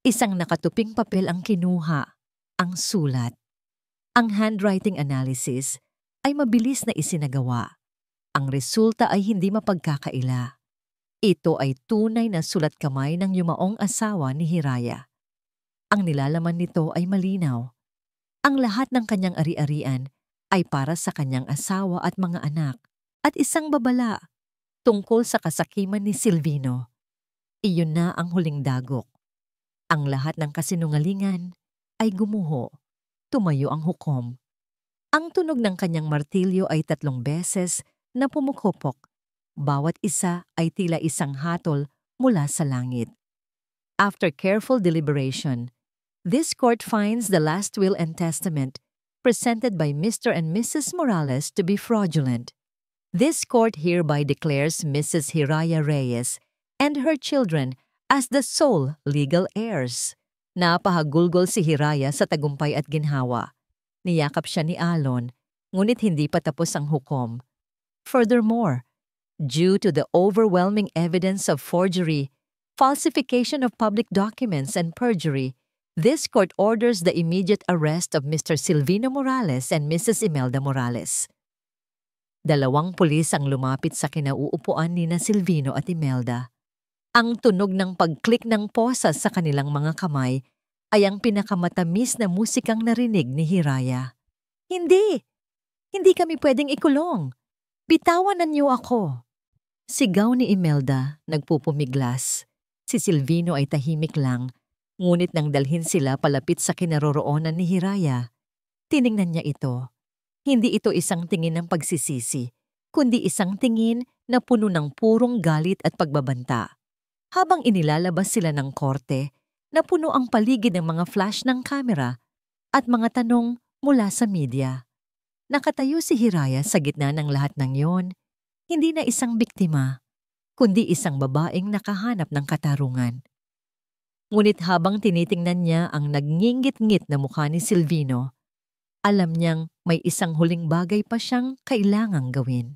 isang nakatuping papel ang kinuha, ang sulat. Ang handwriting analysis ay mabilis na isinagawa. Ang resulta ay hindi mapagkakaila. Ito ay tunay na sulat kamay ng yumaong asawa ni Hiraya. Ang nilalaman nito ay malinaw. Ang lahat ng kanyang ari-arian ay para sa kanyang asawa at mga anak at isang babala tungkol sa kasakiman ni Silvino. Iyon na ang huling dagok. Ang lahat ng kasinungalingan ay gumuho. Tumayo ang hukom. Ang tunog ng kanyang martilyo ay 3 beses na pumukupok. Bawat isa ay tila isang hatol mula sa langit. After careful deliberation, this court finds the last will and testament presented by Mr. and Mrs. Morales to be fraudulent. This court hereby declares Mrs. Hiraya Reyes and her children as the sole legal heirs. Napahagulgol si Hiraya sa tagumpay at ginhawa. Niyakap siya ni Alon, ngunit hindi pa tapos ang hukom. Furthermore, due to the overwhelming evidence of forgery, falsification of public documents, and perjury, this court orders the immediate arrest of Mr. Silvino Morales and Mrs. Imelda Morales. 2 pulis ang lumapit sa kinauupuan ni na Silvino at Imelda. Ang tunog ng pag-click ng posas sa kanilang mga kamay ay ang pinakamatamis na musikang narinig ni Hiraya. "Hindi! Hindi kami pwedeng ikulong! Bitawanan niyo ako!" Sigaw ni Imelda, nagpupumiglas. Si Silvino ay tahimik lang, ngunit nang dalhin sila palapit sa kinaroroonan ni Hiraya, tiningnan niya ito. Hindi ito isang tingin ng pagsisisi, kundi isang tingin na puno ng purong galit at pagbabanta. Habang inilalabas sila ng korte, napuno ang paligid ng mga flash ng kamera at mga tanong mula sa media. Nakatayo si Hiraya sa gitna ng lahat ng yon, hindi na isang biktima, kundi isang babaeng nakahanap ng katarungan. Ngunit habang tinitingnan niya ang nagngingit-ngit na mukha ni Silvino, alam niyang may isang huling bagay pa siyang kailangang gawin.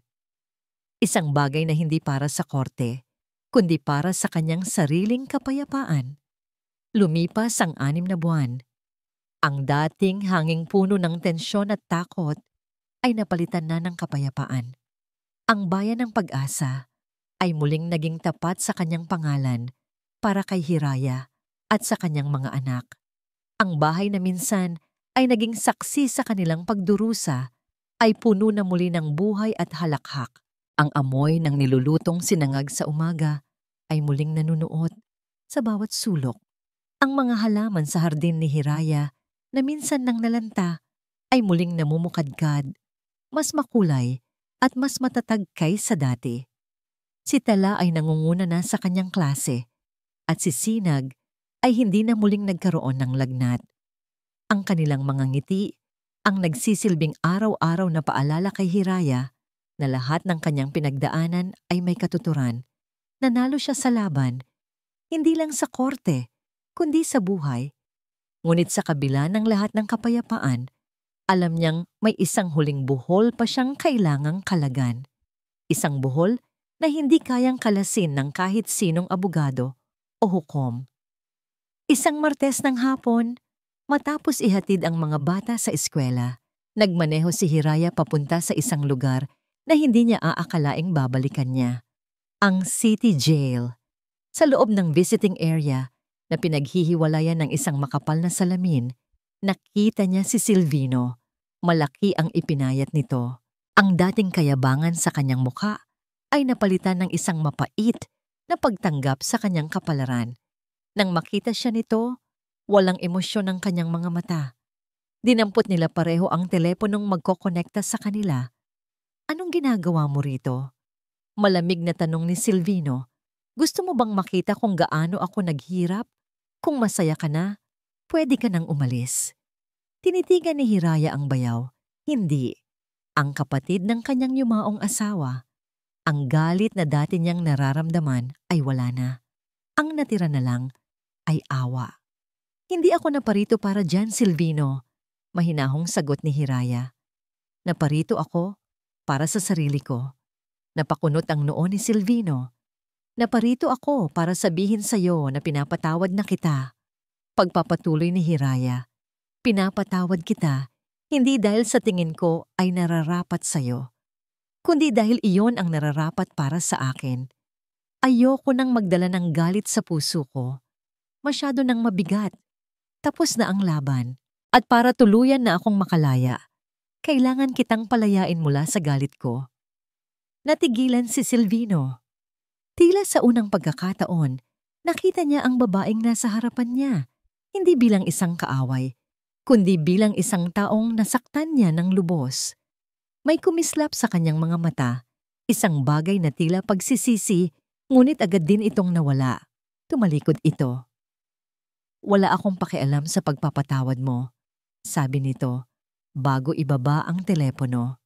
Isang bagay na hindi para sa korte, kundi para sa kanyang sariling kapayapaan. Lumipas ang 6 na buwan. Ang dating hanging puno ng tensyon at takot ay napalitan na ng kapayapaan. Ang bayan ng pag-asa ay muling naging tapat sa kanyang pangalan para kay Hiraya at sa kanyang mga anak. Ang bahay na minsan ay naging saksi sa kanilang pagdurusa ay puno na muli ng buhay at halakhak. Ang amoy ng nilulutong sinangag sa umaga ay muling nanunuot sa bawat sulok. Ang mga halaman sa hardin ni Hiraya na minsan nang nalanta ay muling namumukadkad, mas makulay at mas matatag kaysa dati. Si Tala ay nangunguna na sa kanyang klase at si Sinag ay hindi na muling nagkaroon ng lagnat. Ang kanilang mga ngiti ang nagsisilbing araw-araw na paalala kay Hiraya na lahat ng kanyang pinagdaanan ay may katuturan. Nanalo siya sa laban, hindi lang sa korte, kundi sa buhay. Ngunit sa kabila ng lahat ng kapayapaan, alam niyang may isang huling buhol pa siyang kailangang kalagan. Isang buhol na hindi kayang kalasin ng kahit sinong abogado o hukom. Isang Martes ng hapon, matapos ihatid ang mga bata sa eskwela, nagmaneho si Hiraya papunta sa isang lugar na hindi niya aakalaing babalikan niya. Ang City Jail. Sa loob ng visiting area na pinaghihiwalayan ng isang makapal na salamin, nakita niya si Silvino. Malaki ang ipinayat nito. Ang dating kayabangan sa kanyang mukha ay napalitan ng isang mapait na pagtanggap sa kanyang kapalaran. Nang makita siya nito, walang emosyon ang kanyang mga mata. Dinampot nila pareho ang teleponong magkokonekta sa kanila. Anong ginagawa mo rito? Malamig na tanong ni Silvino. Gusto mo bang makita kung gaano ako naghirap? Kung masaya ka na, pwede ka nang umalis. Tinitigan ni Hiraya ang bayaw. Hindi. Ang kapatid ng kanyang yumaong asawa. Ang galit na dati niyang nararamdaman ay wala na. Ang natira na lang ay awa. Hindi ako naparito para dyan, Silvino. Mahinahong sagot ni Hiraya. Naparito ako para sa sarili ko. Napakunot ang noo ni Silvino. Naparito ako para sabihin sa'yo na pinapatawad na kita. Pagpapatuloy ni Hiraya. Pinapatawad kita, hindi dahil sa tingin ko ay nararapat sa'yo, kundi dahil iyon ang nararapat para sa akin. Ayoko nang magdala ng galit sa puso ko. Masyado nang mabigat. Tapos na ang laban. At para tuluyan na akong makalaya, kailangan kitang palayain mula sa galit ko. Natigilan si Silvino. Tila sa unang pagkakataon, nakita niya ang babaeng nasa harapan niya, hindi bilang isang kaaway, kundi bilang isang taong nasaktan niya ng lubos. May kumislap sa kanyang mga mata, isang bagay na tila pagsisisi, ngunit agad din itong nawala. Tumalikod ito. Wala akong pakialam sa pagpapatawad mo, sabi nito, bago ibaba ang telepono.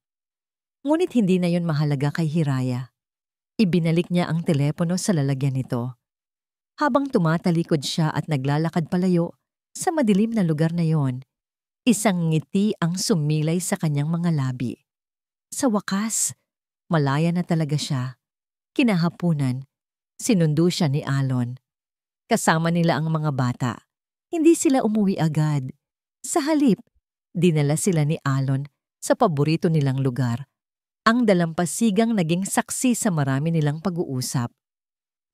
Ngunit hindi na yon mahalaga kay Hiraya. Ibinalik niya ang telepono sa lalagyan nito. Habang tumatalikod siya at naglalakad palayo sa madilim na lugar na yon, isang ngiti ang sumilay sa kanyang mga labi. Sa wakas, malaya na talaga siya. Kinahapunan, sinundo siya ni Alon. Kasama nila ang mga bata. Hindi sila umuwi agad. Sa halip, dinala sila ni Alon sa paborito nilang lugar. Ang dalampasigang naging saksi sa marami nilang pag-uusap.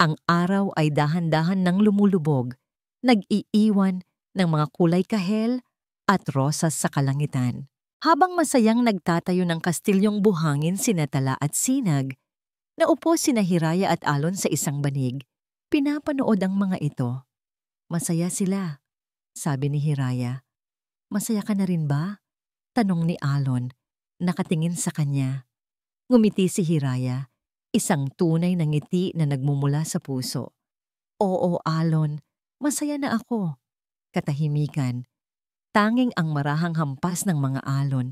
Ang araw ay dahan-dahan nang lumulubog, nag-iiwan ng mga kulay kahel at rosas sa kalangitan. Habang masayang nagtatayo ng kastilyong buhangin sina Tala at Sinag, naupo sina Hiraya at Alon sa isang banig. Pinapanood ang mga ito. Masaya sila, sabi ni Hiraya. Masaya ka na rin ba? Tanong ni Alon, nakatingin sa kanya. Ngumiti si Hiraya, isang tunay na ngiti na nagmumula sa puso. Oo, Alon, masaya na ako. Katahimikan, tanging ang marahang hampas ng mga alon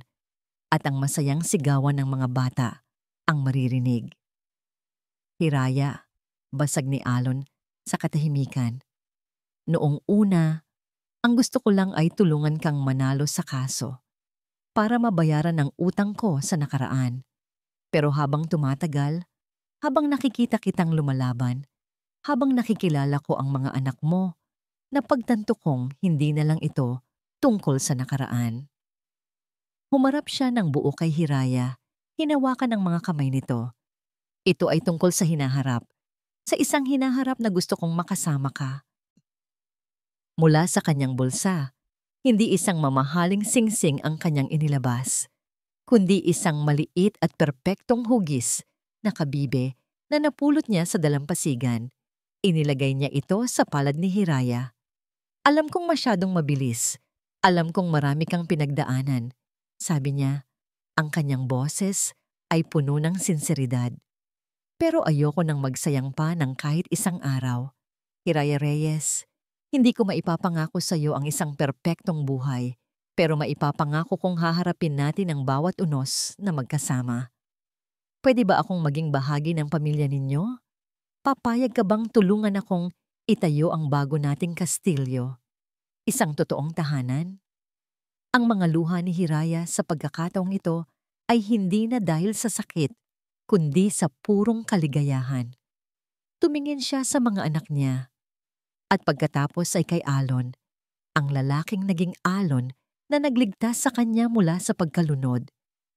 at ang masayang sigawan ng mga bata ang maririnig. Hiraya, basag ni Alon sa katahimikan. Noong una, ang gusto ko lang ay tulungan kang manalo sa kaso para mabayaran ang utang ko sa nakaraan. Pero habang tumatagal, habang nakikita kitang lumalaban, habang nakikilala ko ang mga anak mo, napagtanto kong hindi na lang ito tungkol sa nakaraan. Humarap siya ng buo kay Hiraya. Hinawakan ang mga kamay nito. Ito ay tungkol sa hinaharap. Sa isang hinaharap na gusto kong makasama ka. Mula sa kanyang bulsa, hindi isang mamahaling singsing ang kanyang inilabas, kundi isang maliit at perpektong hugis na kabibe na napulot niya sa dalampasigan. Inilagay niya ito sa palad ni Hiraya. Alam kong masyadong mabilis. Alam kong marami kang pinagdaanan. Sabi niya, ang kanyang boses ay puno ng sinseridad. Pero ayoko nang magsayang pa ng kahit isang araw. Hiraya Reyes, hindi ko maipapangako sa iyo ang isang perpektong buhay, pero maipapangako kong haharapin natin ang bawat unos na magkasama. Pwede ba akong maging bahagi ng pamilya ninyo? Papayag ka bang tulungan akong itayo ang bago nating kastilyo? Isang totoong tahanan? Ang mga luha ni Hiraya sa pagkakataong ito ay hindi na dahil sa sakit, kundi sa purong kaligayahan. Tumingin siya sa mga anak niya. At pagkatapos ay kay Alon, ang lalaking naging alon na nagligtas sa kanya mula sa pagkalunod.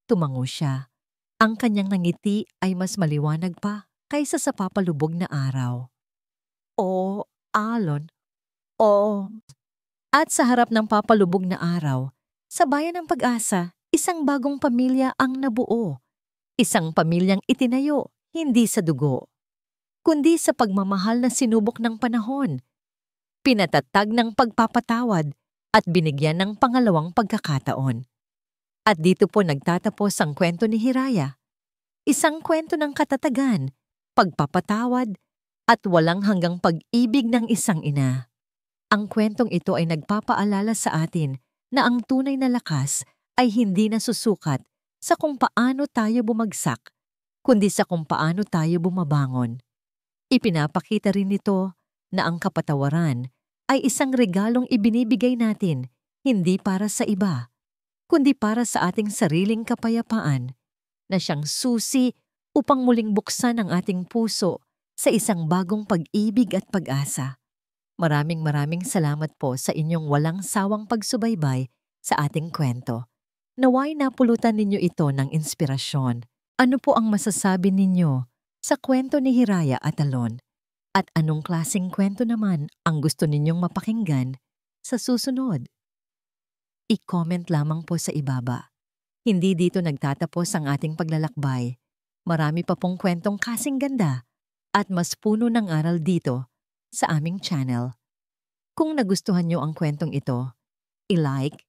Tumango siya. Ang kanyang ngiti ay mas maliwanag pa kaysa sa papalubog na araw. O, Alon, o. At sa harap ng papalubog na araw, sa bayan ng Pag-asa, isang bagong pamilya ang nabuo. Isang pamilyang itinayo, hindi sa dugo, kundi sa pagmamahal na sinubok ng panahon. Pinatatag ng pagpapatawad at binigyan ng pangalawang pagkakataon. At dito po nagtatapos ang kwento ni Hiraya. Isang kwento ng katatagan, pagpapatawad, at walang hanggang pag-ibig ng isang ina. Ang kwentong ito ay nagpapaalala sa atin na ang tunay na lakas ay hindi nasusukat sa kung paano tayo bumagsak, kundi sa kung paano tayo bumabangon. Ipinapakita rin nito na ang kapatawaran ay isang regalong ibinibigay natin hindi para sa iba, kundi para sa ating sariling kapayapaan na siyang susi upang muling buksan ang ating puso sa isang bagong pag-ibig at pag-asa. Maraming salamat po sa inyong walang sawang pagsubaybay sa ating kwento. Naway napulutan ninyo ito ng inspirasyon. Ano po ang masasabi ninyo sa kwento ni Hiraya at Alon? At anong klaseng kwento naman ang gusto ninyong mapakinggan sa susunod? I-comment lamang po sa ibaba. Hindi dito nagtatapos ang ating paglalakbay. Marami pa pong kwentong kasing ganda at mas puno ng aral dito sa aming channel. Kung nagustuhan nyo ang kwentong ito, i-like,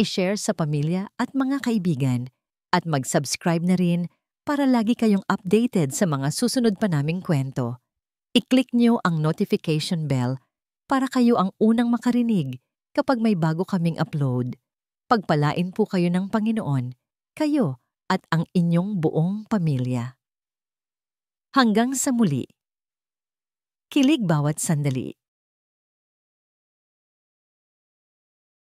i-share sa pamilya at mga kaibigan at mag-subscribe na rin para lagi kayong updated sa mga susunod pa naming kwento. I-click nyo ang notification bell para kayo ang unang makarinig kapag may bago kaming upload. Pagpalain po kayo ng Panginoon, kayo at ang inyong buong pamilya. Hanggang sa muli. Kilig bawat sandali.